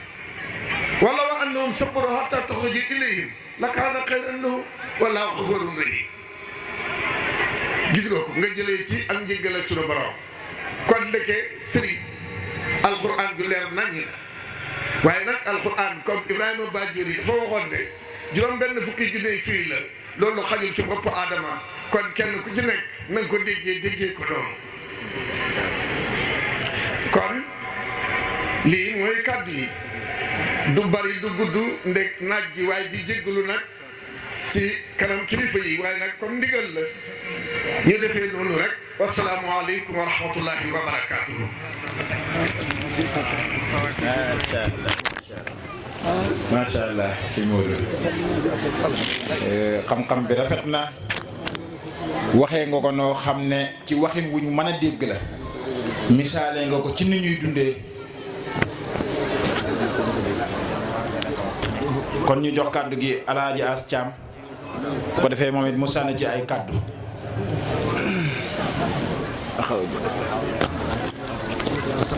wala wa annahum sabaru hattaa taxruja ilayhim lakaana xayran lahum wallaahu gafuurun rahiim gis nga ko nga jëlee ci ak njëggal ak sunu borom kon ndeke sëriñ alquran ju leer naññi la waaye nag alquran comme Ibrahima Badiori dafa waxoon ne juróom benn fukki junne firi la loolu xajul ci bopp Adama kon kenn ku ci nekk na nga ko déggee ko noonu kon lii mooy kàddu yi du bari du gudd ndek naaj gi waaye di jéggalu nag ci kanam kilifa yi waaye nag comme ndigal la ñu defee noonu rek wasalaamu aleykum wa rahmatullahi wa barakaatuhu. macha allah sëñ Modou xam-xam bi rafet na waxee nga ko noo xam ne ci waxin wuñ mën a dégg la misaale nga ko ci ni ñuy dundee kon ñu jox kàddu gi Alaaji As Thiam bu ko defee moom it mu sànni ci ay kàddu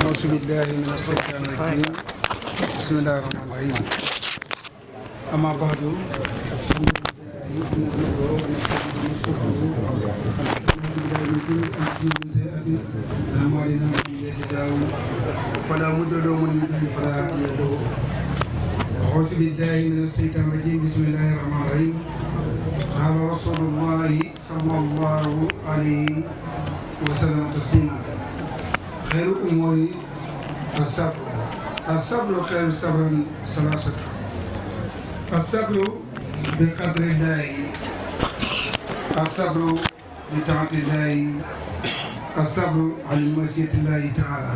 auzu billaahi mina shaytaani rajiim bismillaahi rahmaani rahiim amma ba'du فلا مضل له ومن يضلل فلا هادي له أعوذ بالله من الشيطان الرجيم بسم الله الرحمن الرحيم قال رسول الله صلى الله عليه وسلم تسليما خير الأمور الصبر الصبر خير صبر ثلاثة الصبر بقدر الله الصبر بطاعة الله الصبر على معصية الله تعالى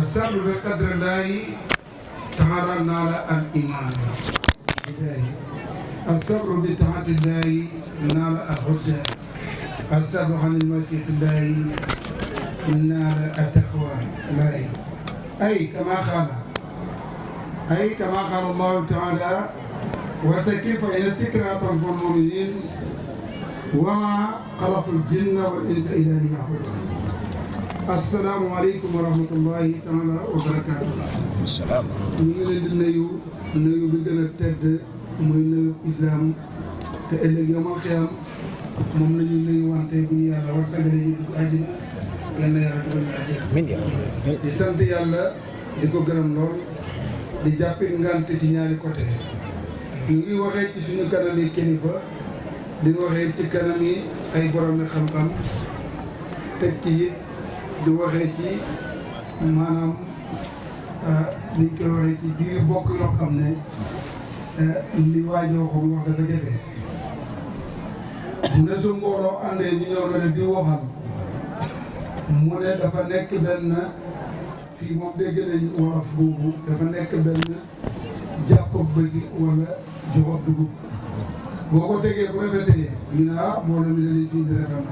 الصبر بقدر الله تعالى نال الإيمان الصبر بطاعة الله نال الهدى الصبر عن معصية الله نال التقوى الله أي كما قال الله تعالى وسكن فإن الذكرى تنفع المؤمنين وما خلقت الجن والإنس إلا ليعبدون السلام عليكم ورحمة الله تعالى وبركاته. السلام. ñu ngi leen di nuyu bi gën a tedd muy nuyu islam te ëllëg yomal xiyam moom la ñuy nuyu wante bu ñu yàlla war sagale ñu dugg àddina yal na yàlla dugal ñu àjjana. di sant yàlla di ko gërëm lool di jàppit ngante ci ñaari côté ñu ngi waxee ci suñu kanami kilifa di waxee ci kanami ay boromi xam-xam teg ci it di waxee ci maanaam liñ koy waxee ci biir bokk yoo xam ne li waajoo ko wax dafa jafe ne su mbooloo àndee ñu ñëw na di waxal mu ne dafa nekk benn fii moom dégg nañ wolof boobu dafa nekk benn jàpp bësi wala joxob dugub boo ko tegee bu rafetee ñu ne moo la mi dañuy dindi rafet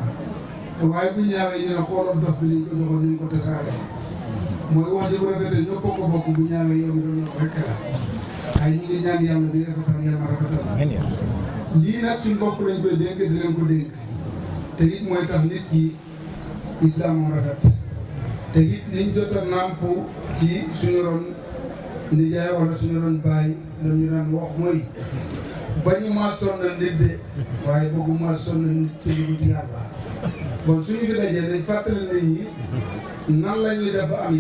na waaye bu ñaawee ñu ne xoolal dox bi liñ ko joxoon ñu ko tasaare mooy wax ji bu rafetee ñëpp ko bokk bu ñaawee yow mi doon wax rek la waaye ñu ngi ñaan yàlla di rafetal yàlla rafetal lii nag suñ bopp lañ koy dénk di leen ko dénk te it mooy tax nit ki islam moom rafet te it liñ jot a nàmp ci suñu ron nijaay wala suñu ron baay dañu daan wax mooy bañu maa sonnal nit de waaye bëggu maa sonnal nit ci lu dul yàlla bon suñu fi dajee dañ fàttali nit ñi nan la ñuy def ba am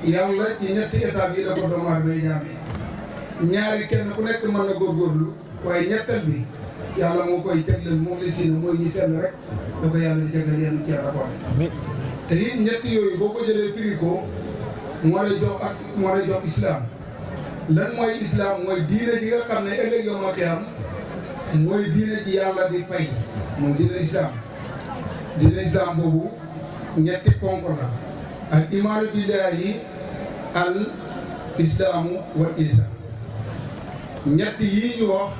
yàlla ci ñetti étapes yi la ko doomu aadama jaamee ñaari kenn ku nekk mën na góorgóorlu waaye ñettal bi yàlla moo koy tegleel moom li si ne mooy ñi sell rek da ko yàlla di jagleel yenn ci yàlla boole te it ñett yooyu boo ko jëlee firi ko moo lay jox islam. lan mooy islam mooy diine ji nga xam ne ëllëg yow ma xiyam mooy diine ji yàlla di fay mooy diine islam boobu ñetti ponk la al imaanu billahi al islaamu wal ihsaan ñett yii ñu wax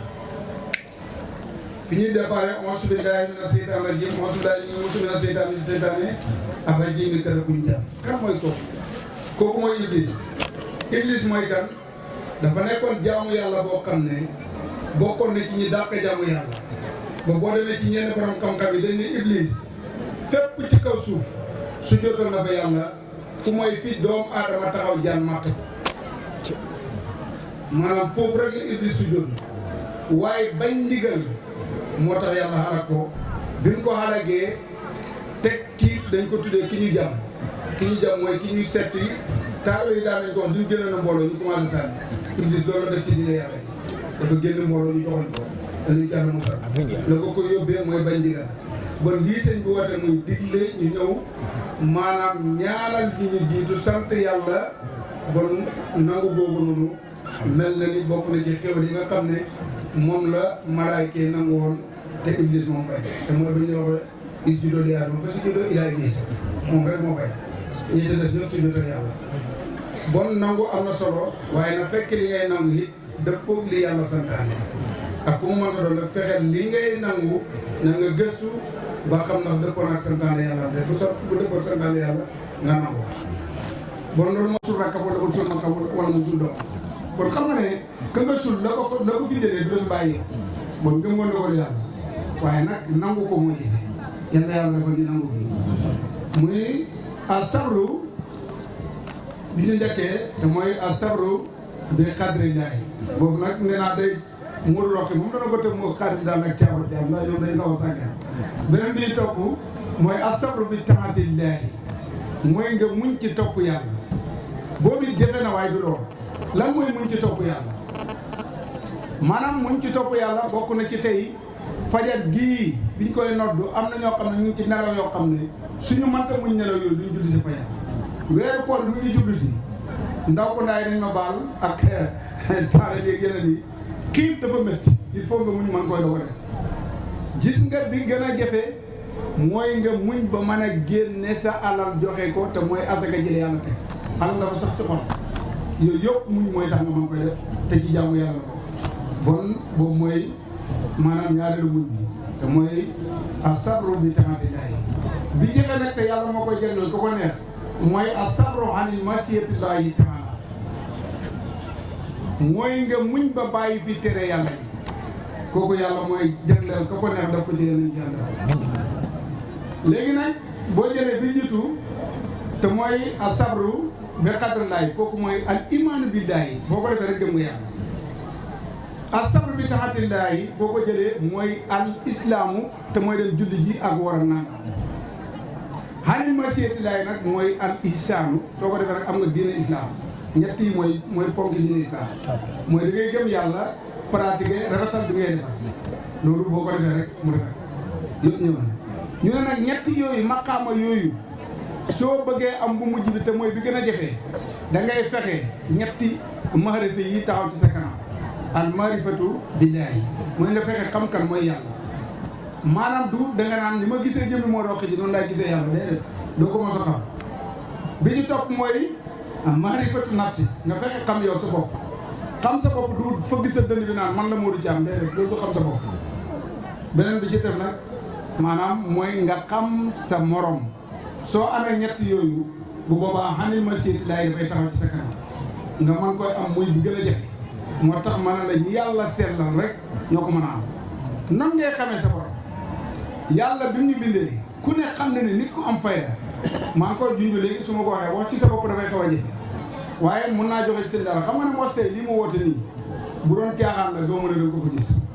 fi ñuy déparé auzu billahi mina seytaani rajiim auzu billahi mina seytaani rajiim kër buñ jàmm kan mooy kooku mooy iblis mooy kan dafa nekkoon jaamu yàlla boo xam ne bokkoon na ci ñi dàq jaamu yàlla ba boo demee ci ñenn borom xam-xam yi dañ ne iblis fépp ci kaw suuf su jotoon na fa yàlla fu mooy fi doomu aadama taxaw jaan matt ko maanaam foofu rek la iblis su jot waaye bañ ndigal moo tax yàlla xalaat ko biñ ko xalagee teg ci dañ ko tuddee ki ñu jàmm mooy ki ñu setti taal yi daan nañ ko wax duñ génn na mbooloo ñu commencé sànni iblis loolu def ci dina yàlla ji dafa génn mbooloo ñu joxoon ko dañuy jàll musal la ko yóbbee mooy bañ ndigal bon lii sëñ bi woote muy digle ñu ñëw maanaam ñaanal ñi ñu jiitu sant yàlla bon nangu boobu noonu mel na ni bokk na ci xéwal yi nga xam ne moom la malaayka yi nangu woon te iblis moom bañ te mooy ba ñuy wax isjudu li aadama fa sujudu ilaa iblis moom rek moo bañ ñi ci des ñëpp sujudal yàlla bon nangu am na solo waaye na fekk li ngay nangu it dëppoog li yàlla santaane ak ku mu mën a doon nag fexeel li ngay nangu na nga gëstu ba xam ndax dëppoon ak santaane yàlla de bu dëppoon santaane yàlla nga nangu bon loolu moo sul rakka wala sul makka wala mu sul doom bon xam nga ne ka nga sul la ko fi jëlee du leen bàyyi bon gëm nga ndogal yàlla waaye nag nangu ko moo jëfe yàlla yàlla dafa ñu nangu bi muy asabru bi ñu njëkkee te mooy asabru bi xadrillahi boobu nag nee naa day muur roqi moom dana ko tëb moo xadri daal ak caabar caam ndax ñoom dañ xaw a sàggan beneen bi topp mooy asabru bi taatillahi mooy nga muñ ci topp yàlla boobu jëfe na waaye du lool lan mooy muñ ci topp yàlla maanaam muñ ci topp yàlla bokk na ci tey fajar gii biñ koy noddu am na ñoo xam ne ñu ngi ci nelaw yoo xam ne suñu mënta muñ nelaw yooyu duñ julli si fajar weeru koor mi ngi jublu si ndaw ko ndaay dañ ma baal ak taala léegi yeneen yi xiif dafa métti il faut nga muñ man koy da ko def gis nga bi gën a jafe mooy nga muñ ba mën a génne sa alal joxe ko te mooy asaka jële yàlla teg alal dafa sax ci xol yooyu yëpp muñ mooy tax nga mën koy def te ci jaamu yàlla ko bon boobu mooy maanaam ñaareelu muñ bi te mooy asabru bi taatillahi bi jafe nag te yàlla moo koy jagleel ko ko neex mooy asabru anil masiyatillahi taala mooy nga muñ ba bàyyi fi tere yàlla yi kooku yàlla mooy jagleel ko ko neex daf ko jëlee nañ yàlla léegi nag boo jëlee bi jiitu te mooy asabru bi qadrillahi kooku mooy al imaanu billahi boo ko defee rek gëm nga yàlla asabru bi taatillahi boo ko jëlee mooy al islaamu te mooy dem julli ji ak war a naan xanil masiyatillahi nag mooy al ihsaanu soo ko defee rek am nga diine islam ñett yi mooy ponk diine islam mooy da ngay gëm yàlla pratiquer rafetal bi ngay defar loolu boo ko defee rek mu defar yëpp ñëw na ñu ne nag ñett yooyu maqaama yooyu soo bëggee am bu mujj bi te mooy bi gën a jafee da ngay fexe ñetti maarifa yi taxaw ci sa kanam al maarifatu billaahi mooy nga fexe xam kan mooy yàlla maanaam du da nga naan ni ma gisee jëmmi moo roqi ji noonu laay gisee yàlla déedéet doo ko mos a xam bi ñu topp mooy maarifatu nafsi nga fexe xam yow sa bopp xam sa bopp du fa gis sa dënn bi naan man la Modou Thiam déedéet loolu du xam sa bopp beneen bi ci def nag maanaam mooy nga xam sa morom soo amee ñett yooyu bu boobaa xanil ma siiti laay dafay taxaw ci sa kanam nga mën koy am muy bi gën a jafe moo tax ma ne la ñu yàlla sellal rek ñoo ko mën a am nan ngay xamee sa borom yàlla bi ñu bindee ku ne xam ne ne nit ku am fayda maa ngi koy junj léegi su ma ko waxee wax ci sa bopp dafay xaw a jafe waaye mun naa joxe ci seen dara xam nga ne mos tey lii mu woote nii bu doon caaxaan la doo mën a danga ko ko gis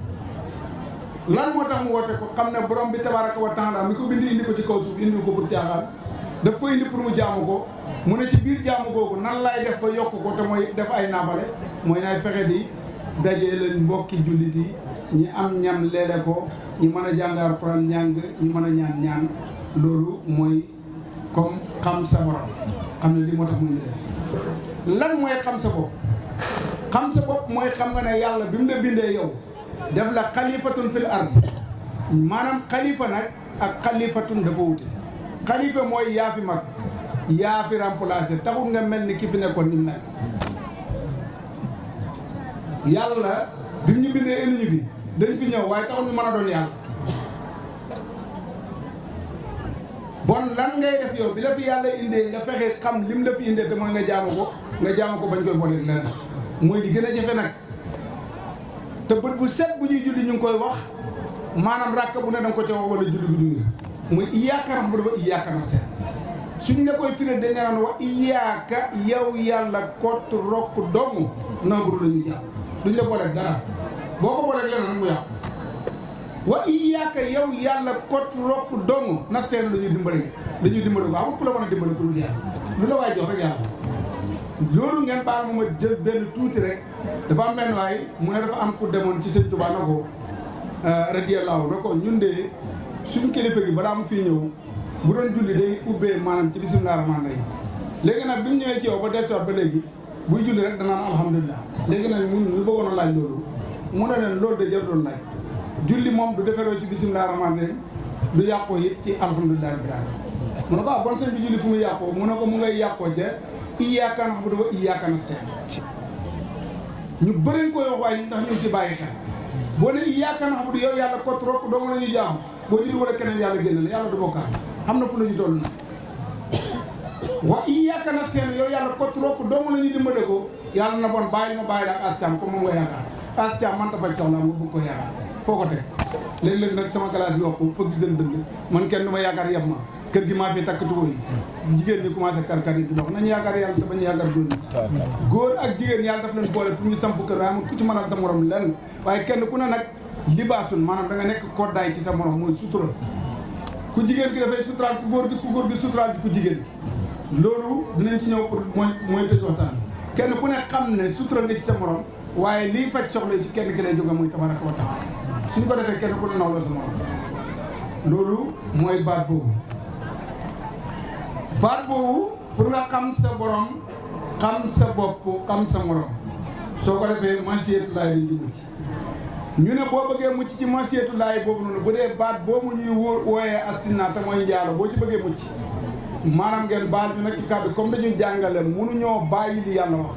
lan moo tax mu woote ko xam ne borom bi tabaraka wa taala mi ko bindi indi ko ci kaw suuf indi ko pour caaxaan daf ko indi pour mu jaamu ko mu ne ci biir jaamu googu nan lay def ba yokk ko te mooy def ay naafale mooy nay fexe di dajee leen mbokki jullit yi ñi am ñam leele ko ñi mën a jàng Alxuraan ñàng ñi mën a ñaan loolu mooy comme xam sa borom xam ne li moo tax mu ngi def lan mooy xam sa bopp xam sa bopp mooy xam nga ne yàlla bi mu la bindee yow def la xalifatun fil ard maanaam xalifa nag ak xalifatun dafa wuti xalifa mooy yaa fi mag yaa fi remplacé taxul nga mel ni ki fi nekkoon ni mu nekk yàlla bi mu ñu bindee indi ñu fi dañ fi ñëw waaye taxul ñu mën a doon yàlla bon lan ngay def yow bi la fi yàlla indee nga fexe xam lim la fi indee te mooy nga jaamu ko bañ koy boole leneen mooy li gën a jafe nag te bët bu set bu ñuy julli ñu ngi koy wax maanaam ràkk bu ne danga ko ca wax wala julli bu duñu muy iyaaka na'budu wa iyaaka nasta'iin suñ la koy firé dañ naan wax iyaaka yow yàlla kott rokk doomu na'budu la ñu jàpp duñ la booleeg dara boo ko booleeg leneen nag mu yàqu wa iyaaka yow yàlla kott rokk doomu nasta'iin la ñuy dimbale ko amul ku la mën a dimbale ku dul yàlla lu la waay jox rek yàlla loolu ngeen baal ma jël benn tuuti rek dafa am benn waay mu ne dafa am ku demoon ci Sëñ Tuubaa na ko radiyallaahu na ko ñun de suñu kilifa gi balaa mu fii ñëw bu doon julli day ubbee maanaam ci bismillaahi rahmaani rahiim léegi nag bi mu ñëwee ci yow ba dellusiwaat ba léegi buy julli rek danaan alhamdulilah léegi nag ñun ñu bëggoon a laaj loolu mu ne leen loolu de jël doon laaj julli moom du defaroo ci bismillaahi rahmaani rahiim du yàqoo it ci alhamdulilah rabbil aalamiin mu ne ko bon sëñ bi julli fu muy yàqoo mu ne ko mu ngay yàqoo ca iyaaka na'budu wa iyaaka nasta'iin ñu bëri koy wax waaye ndax ñu ci bàyyi xel boo ne iyaaka na'budu yow yàlla kott rokk dong la ñuy jaam boo julli wala keneen yàlla génn la yàlla du bokkaat xam na fu la ñu toll nag wa iyaaka nasta'iin yow yàlla kott rokk dong la ñuy dimbale ko yàlla na bon bàyyi ma bàyyi la ak ascaam comme moom nga yaakaar ascaam man ta faj soxla mu bëgg ko yaakaar foo ko teg léeg-léeg nag sama classe bi yokku fëgg seen dënd man kenn du ma yaakaar yeb ma kër gi maa fi takk tuba yi jigéen ñi commencé karkar yi di dox nañu yaakaar yàlla te bañu yaakaar góor ñi góor ak jigéen yàlla daf leen boole pour ñu samp kër waaye ku ci mënal sa morom lenn waaye kenn ku ne nag libaasun maanaam da nga nekk koddaay ci sa morom mooy sutura ku jigéen ki dafay suturaal ku góor gi suturaal ci ku jigéen ki loolu dinañ ci ñëw pour mooy tëj waxtaan kenn ku ne xam ne sutura nga ci sa morom waaye liy faj soxla yi ci kenn ki lay jóge muy tabaraka wa taala suñ ko defee kenn ku ne nawloo sa morom loolu mooy baat boobu pour nga xam sa borom xam sa bopp xam sa morom soo ko defee masiyatu laay dañ di mucc ñu ne boo bëggee mucc ci masiyatu laay boobu noonu bu dee baat boobu ñuy wooyee assinna te mooy njaalo boo ci bëggee mucc maanaam ngeen baal ñu nag ci kàddu comme dañuy jàngale mënuñoo bàyyi li yàlla wax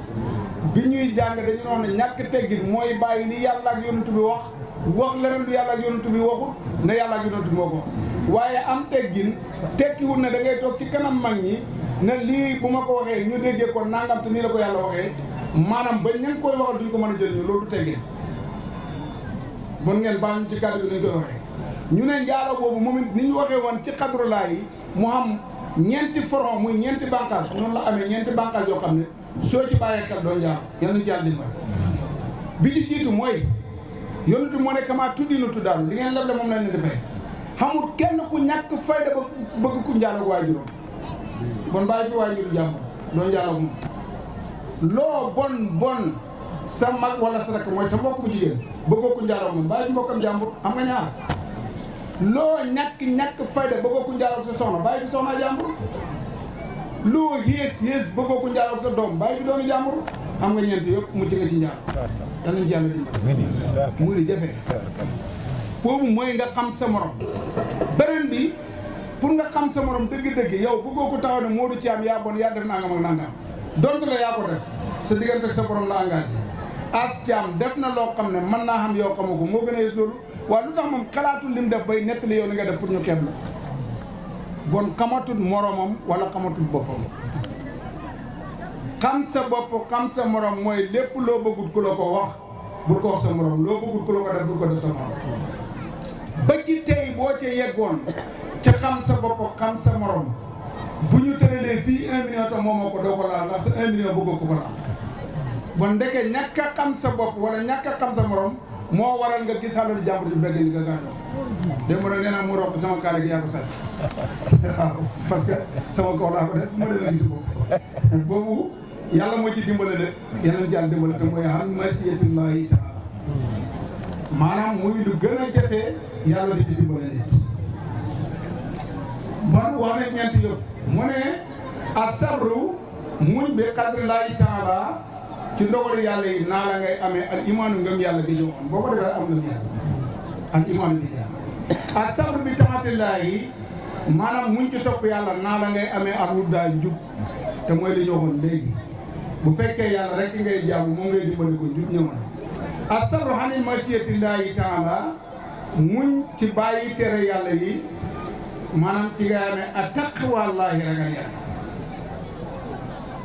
bi ñuy jàng dañu noonu ñàkk teggin mooy bàyyi li yàlla ak yonent bi wax leneen lu yàlla ak yonent bi waxul ne yàlla ak yonent bi moo ko wax waaye am teggin tekkiwul ne da ngay toog ci kanam mag ñi ne lii bu ma ko waxee ñu déggee ko nangam te nii la ko yàlla waxee maanaam ba ña koy waxal duñ ko mën a jëriñoo loolu du teggin bon ngeen baal ñu ci kàddu bi nañ koy waxee ñu ne njaalo boobu moom it ni ñu waxee woon ci xadrulaa yi mu xam ñeenti front muy ñeenti bànqaas noonu la amee ñeenti bànqaas yoo xam ne soo ci bàyyee xel doo njaalo yal nañu ci yàlla dimbali bi ci jiitu mooy yonent moo ne kamaa tuddinu tuddaalu li ngeen leble moom lañ leen defee xamul kenn ku ñàkk fayda ba bëgg ku njaalo waajuram bon bàyyi fi waajuru jàmm doo njaalo moom loo bon sa mag wala sa rakk mooy sa mbokk bu jigéen bëggoo ku njaalo moom bàyyi fi mbokkam jàmbur am nga ñaar loo ñàkk fayda bëggoo ku njaalo sa soxna bàyyi fi soxna jàmbur loo yées bëggoo ku njaalo sa doom bàyyi fi doomi jàmbur am nga ñeent yëpp mucc nga ci njaalo danañ ci yàlla dimbali mu di jafe boobu mooy nga xam sa morom beneen bi pour nga xam sa morom dëgg-dëgg yow bëggoo ko taxaw ne Modou Thiam yaa bon yaa def nangam ak nangam donte la yaa ko def sa diggante ak sa borom la engagé As Thiam def na loo xam ne mën naa xam yow xamu ko moo gën a yées loolu waaye lu tax moom xalaatul lim def bay nettali yow li nga def pour ñu xeeb la bon xamatul moromam wala xamatul boppam xam sa bopp xam sa morom mooy lépp loo bëggut ku la ko wax bul ko wax sa morom loo bëggut ku la ko def bul ko def sa morom ba ci tey boo ca yeggoon ca xam sa bopp xam sa morom bu ñu tëralee fii 1 million te moomoo ko doo ko laal ndax sa 1 million bëggoo ko laal bon ndeke ñàkk a xam sa bopp wala ñàkk a xam sa morom moo waral nga gis xalal jàmbur ci mbedd ni nga gàddoo démb nag nee naa mu romb sama kaala gi yaa ko sàcc waaw parce que sama kaw laa ko def ma demee gis boobu yàlla moo ci dimbale de yàlla na ci yàlla dimbale te mooy am masiyatullahi taala maanaam muy lu gën a jafe yàlla di ci dimbale nit. man wax nañ ñeenti yëpp mu ne asabru muñ bi qadrillahi taala ci ndogalu yàlla yi naa la ngay amee al imaanu ngëm yàlla gi ñëw am boo ko defee am ngëm yàlla al imaanu bi jaa asabru bi taatillaahi maanaam muñ ci topp yàlla naa la ngay amee al huddaa njub te mooy li ñu waxoon léegi bu fekkee yàlla rek ngay jaamu moom ngay dimbali ko njub ñëw na asabru anil masiyatillahi taala muñ ci bàyyi tere yàlla yi maanaam ci nga amee a taqwallaahi ragal yàlla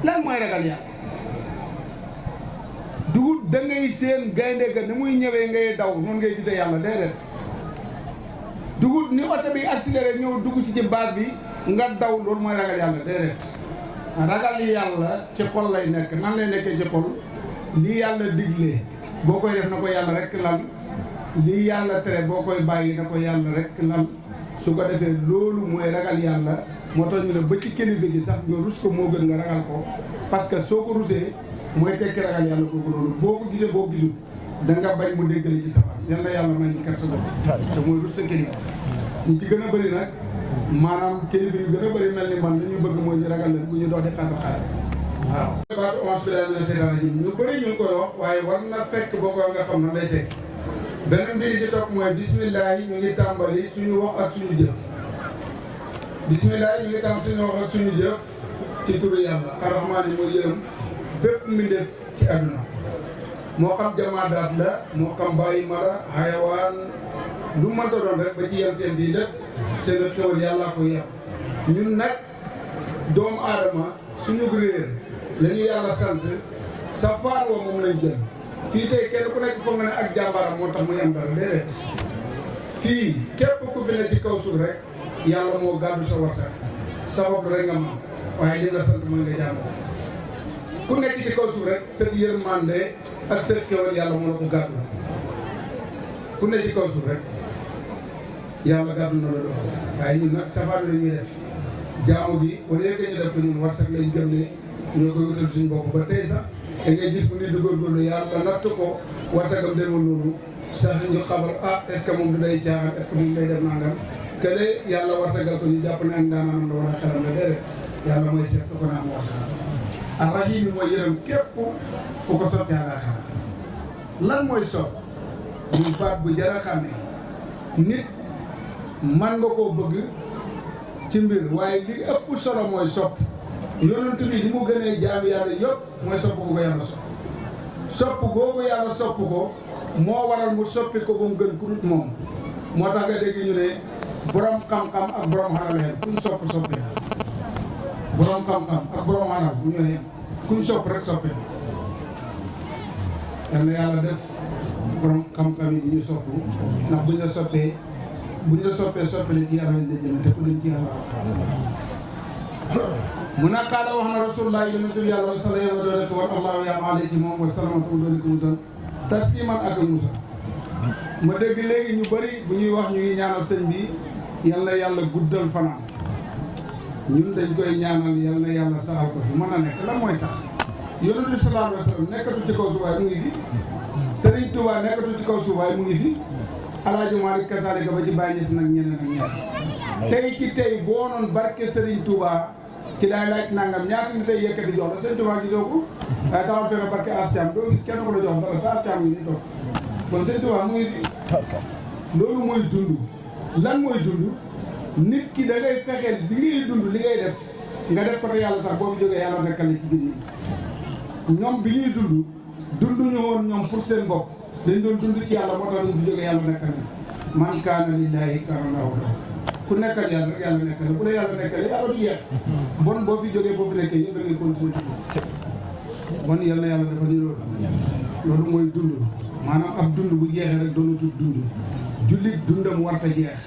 lan mooy ragal yàlla dugub da ngay seen gaynde ga ni muy ñëwee ngay daw noonu ngay gisee yàlla déedéet dugub ni oto bi accéléré ñëw dugg si ci baat bi nga daw loolu mooy ragal yàlla déedéet ragal yàlla ci xol lay nekk nan lay nekkee ci xol lii yàlla digle boo koy def na ko yàlla rek lan lii yàlla tere boo koy bàyyi na ko yàlla rek lan su ko defee loolu mooy ragal yàlla moo tax ñu ne ba ci kilifa gi sax nga rus ko moo gën nga ragal ko parce que soo ko rusee mooy tekki ragal yàlla kooku loolu boo ko gisee boo gisul da nga bañ mu déggale ci sa baat yal na yàlla may ñu kersa bopp te mooy rus sa kilifa ñi ci gën a bëri nag maanaam kilifa yu gën a bëri mel ni man li ñu bëgg mooy ñu ragal leen bu ñu dox di xaar xaar waaw. baatu onze bi daal na seetaan ji ñu bëri ñu ngi koy wax waaye war na fekk boo ko nga xam na lay tekki beneen bi li ci topp mooy bisimilah ñu ngi tàmbali suñu wax ak suñu jëf bisimilah ñu ngi tàmbali suñu wax ak suñu jëf ci turu yàlla arrahmaan yi mooy yërëm bépp mbindeef ci àdduna moo xam jamaadaat la moo xam bàyyi mala xayawaan lu mënta doon rek ba ci yelteen bii lépp seen xewal yàllaa ko yàq ñun nag doomu aadama suñu réer la ñu yàlla sant safaan wa moom lañ jël fii tey kenn ku nekk foog nga ne ak jàmbaaram moo tax muy am dara déedéet fii képp ku fi ne ci kaw suuf rek yàlla moo gàddu sa warsak sabab rek nga ma waaye li nga sant mooy nga jaamu ku nekk ci kaw suuf rek sa yërmande ak sa xewal yàlla moo la ko gàddu ku nekk ci kaw suuf rek yàlla gàddu na la doon waaye ñun nag safaan la ñuy def jaamu gi au lieu que ñu def ko ñun warsak lañ gëm ne ñoo koy wutal suñu bopp ba tey sax da ngay gis bu nit di góorgóorlu yàlla natt ko warsagam demul noonu sax ñu xamal est ce que moom du day caaxaan est ce que moom day def nangam que ne yàlla warsagal ko ñu jàpp ne ak ndaanaanam la war a xelam ne déedéet yàlla mooy seet ko naa am warsagal arrahim bi mooy yërëm képp ku ko sotti àllaaxira lan mooy sot muy baat bu jar a xàmme nit man nga koo bëgg ci mbir waaye li ëpp solo mooy sopp yonent bi li mu gënee jaami yàlla yëpp mooy sopp ko yàlla sopp googu yàlla sopp ko moo waral mu soppi ko ba mu gën ku dut moom moo tax nga dégg ñu ne borom xam-xam ak borom xalal yem kuñ sopp soppi la borom xam-xam ak borom xalal bu ñoo yem kuñ sopp rek soppi la yal na yàlla def borom xam-xam yi ñu sopp ndax buñ la soppee soppi la ci yàlla lañ la jëm te ku leen ci yàlla mu ne qaala wax na rasulullah yonent bi yàlla sallallahu alayhi wa allahu ya alayhi moom wa salamatu dooni ko musal tasliman ak musal ma dégg léegi ñu bëri bu ñuy wax ñu ngi ñaanal sëñ bi yal na yàlla guddal fanaan ñun dañ koy ñaanal yal na yàlla saxal ko fi mën a nekk lan mooy sax yonent bi sallallahu alayhi wa sallam nekkatu ci kaw suuf waaye mu ngi fi Serigne Touba nekkatu ci kaw suuf waaye mu ngi fi Alaaji Maalik kasaalika ba ci bàyyi ñes nag ñeneen ak ñeneen tey ci tey boo noon barke Serigne Touba ci laay laaj nangam ñaata nit tey yëkkati jox la Serigne Touba gisoo ko waaye taxaw fee barke Astiam doo gis kenn ko la jox dara te Astiam ngi nii toog kon Serigne Touba mu ngi fi loolu mooy dund lan mooy dund nit ki da ngay fexeel bi ngay dund li ngay def nga def ko te yàlla tax boo fi jógee yàlla nekkal ci biir ñi ñoom bi ñuy dund dunduñu woon ñoom pour seen bopp dañ doon dund ci yàlla moo tax ñu fi jógee yàlla nekkal na man kaana lillaahi kaana lahu ku nekkal yàlla rek yàlla nekkal bu la yàlla nekkal yàlla du jeex bon boo fi jógee boo fi nekkee yëpp da ngay continuer bon yal na yàlla dafa ni loolu mooy dund maanaam ab dund bu jeexee rek doonatul dund jullit dundam warta jeex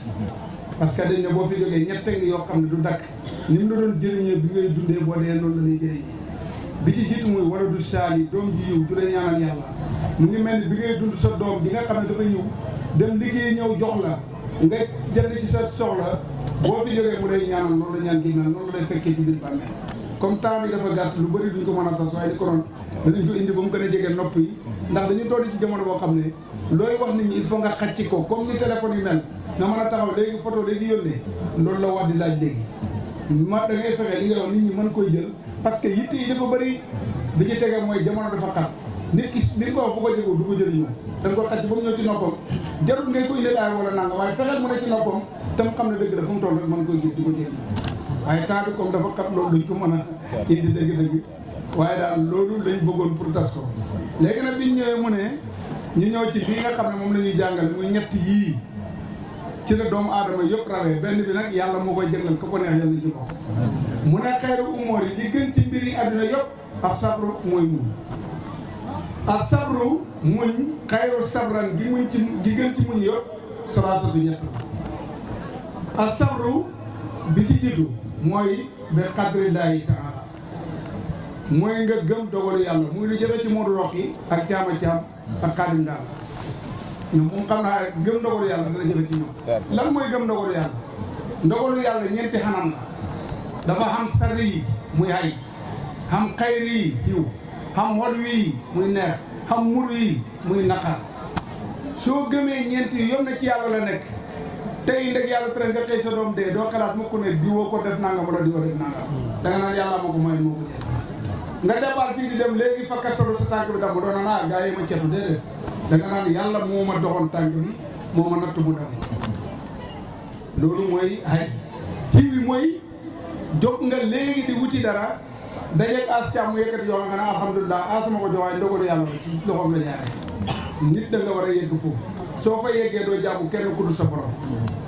parce que dañ ne boo fi jógee ñette ngi yoo xam ne du dakk ni mu la doon jëriñee bi ngay dundee boo dee noonu la ñuy jëriñee bi ci jiitu muy war a du saali doom ji yiw du la ñaanal yàlla mu ngi mel ni bi ngay dund sa doom bi nga xam ne dafa yiw dem liggéey ñëw jox la nga jënd ci sa soxla boo fi jógee mu lay ñaanal loolu la ñaan gi mel noonu lay fekkee ci biir bàmmeel comme temps bi dafa gàtt lu bëri duñ ko mën a tas waaye di ko doon danañ ko indi ba mu gën a jege nopp yi ndax dañu toll ci jamono boo xam ne looy wax nit ñi il faut nga xacc ko comme ni téléphone yi mel nga mën a taxaw léegi photo léegi yónnee loolu la wax di laaj léegi ma da ngay fexe li ngay wax nit ñi mën koy jël parce que yitte yi dafa bëri bi ci tege mooy jamono dafa xat nit ki li nga ko wax bu ko jegoo du ko jëriñoo da nga ko xacc ba mu ñëw ci noppam jarul ngay ko indi daay wala nanga waaye fexeel mu ne ci noppam tam xam ne dëgg la fu mu toll rek mën koy gis di ko jëriñ waaye temps bi comme dafa xat loolu duñ ko mën a indi dëgg-dëgg waaye daal loolu lañ bëggoon pour tas ko léegi nag biñ ñëwee mu ne ñu ñëw ci lii nga xam ne moom la ñuy jàngale muy ñett yii ci la doomu aadama yëpp rawee benn bi nag yàlla moo koy jëngal ko neex yàlla na ci ko mu ne xayru umóor yi li gën ci mbir yi àdduna yëpp ab sabru mooy muñ ab sabru muñ xayru sabran gi muñ ci gi gën ci muñ yëpp salaasatu ñett la ab sabru bi ci jiitu mooy bi qadrillaahi taala mooy nga gëm dogalu yàlla muy lu jëfe ci Modou Roqi ak Caama Caam ak Xaadim daal ñoom moom xam naa rek gëm ndogalu yàlla dana jëfe ci ñoom lan mooy gëm ndogalu yàlla ndogalu yàlla ñeenti xanam la dafa xam sarri yi muy hay xam xayri yi yiw xam xol wi muy neex xam mur yi muy naqar soo gëmee ñeenti yi yom na ci yàlla la nekk tey ndeg yàlla tere nga xëy sa doom dee doo xalaat mukk ne diwoo ko def nangam wala diwoo def nangam da nga naan yàlla moo ko may moo ko jël nga départ fii di dem léegi fa kattalu sa tànk bi damm doona naa gaa yi ma cetu déedéet da nga naan yàlla moo ma doxoon tànk bi moo ma natt mu dem loolu mooy ay kii bi mooy jóg nga léegi di wuti dara dajeeg as càmm yëkkati yoo nga ne alhamdulilah asama ko jox waaye ndogalu yàlla ci loxoom la jaaree nit da nga war a yegg foofu soo fa yeggee doo jàmm kenn ku dul sa borom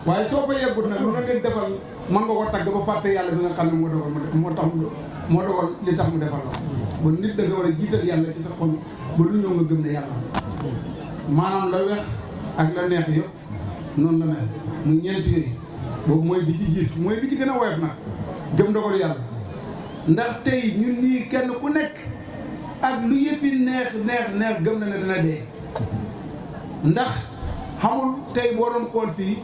waaye soo fa yeggut nag lu na ngeen defal mën nga ko tagg ba fàtte yàlla bi nga xam ne moo dogal moo dogal li tax mu defal la ba nit da nga war a jiital yàlla ci sa xol ba lu ñëw nga gëm ne yàlla maanaam la wex ak la neex yëpp noonu la mel mu ñeent yooyu boobu mooy bi ci jiitu mooy bi ci gën a woyof nag gëm ndogal yàlla ndax tey ñun nii kenn ku nekk ak lu yëfi neex gëm na ne dina dee ndax xamul tey boo doon xool fii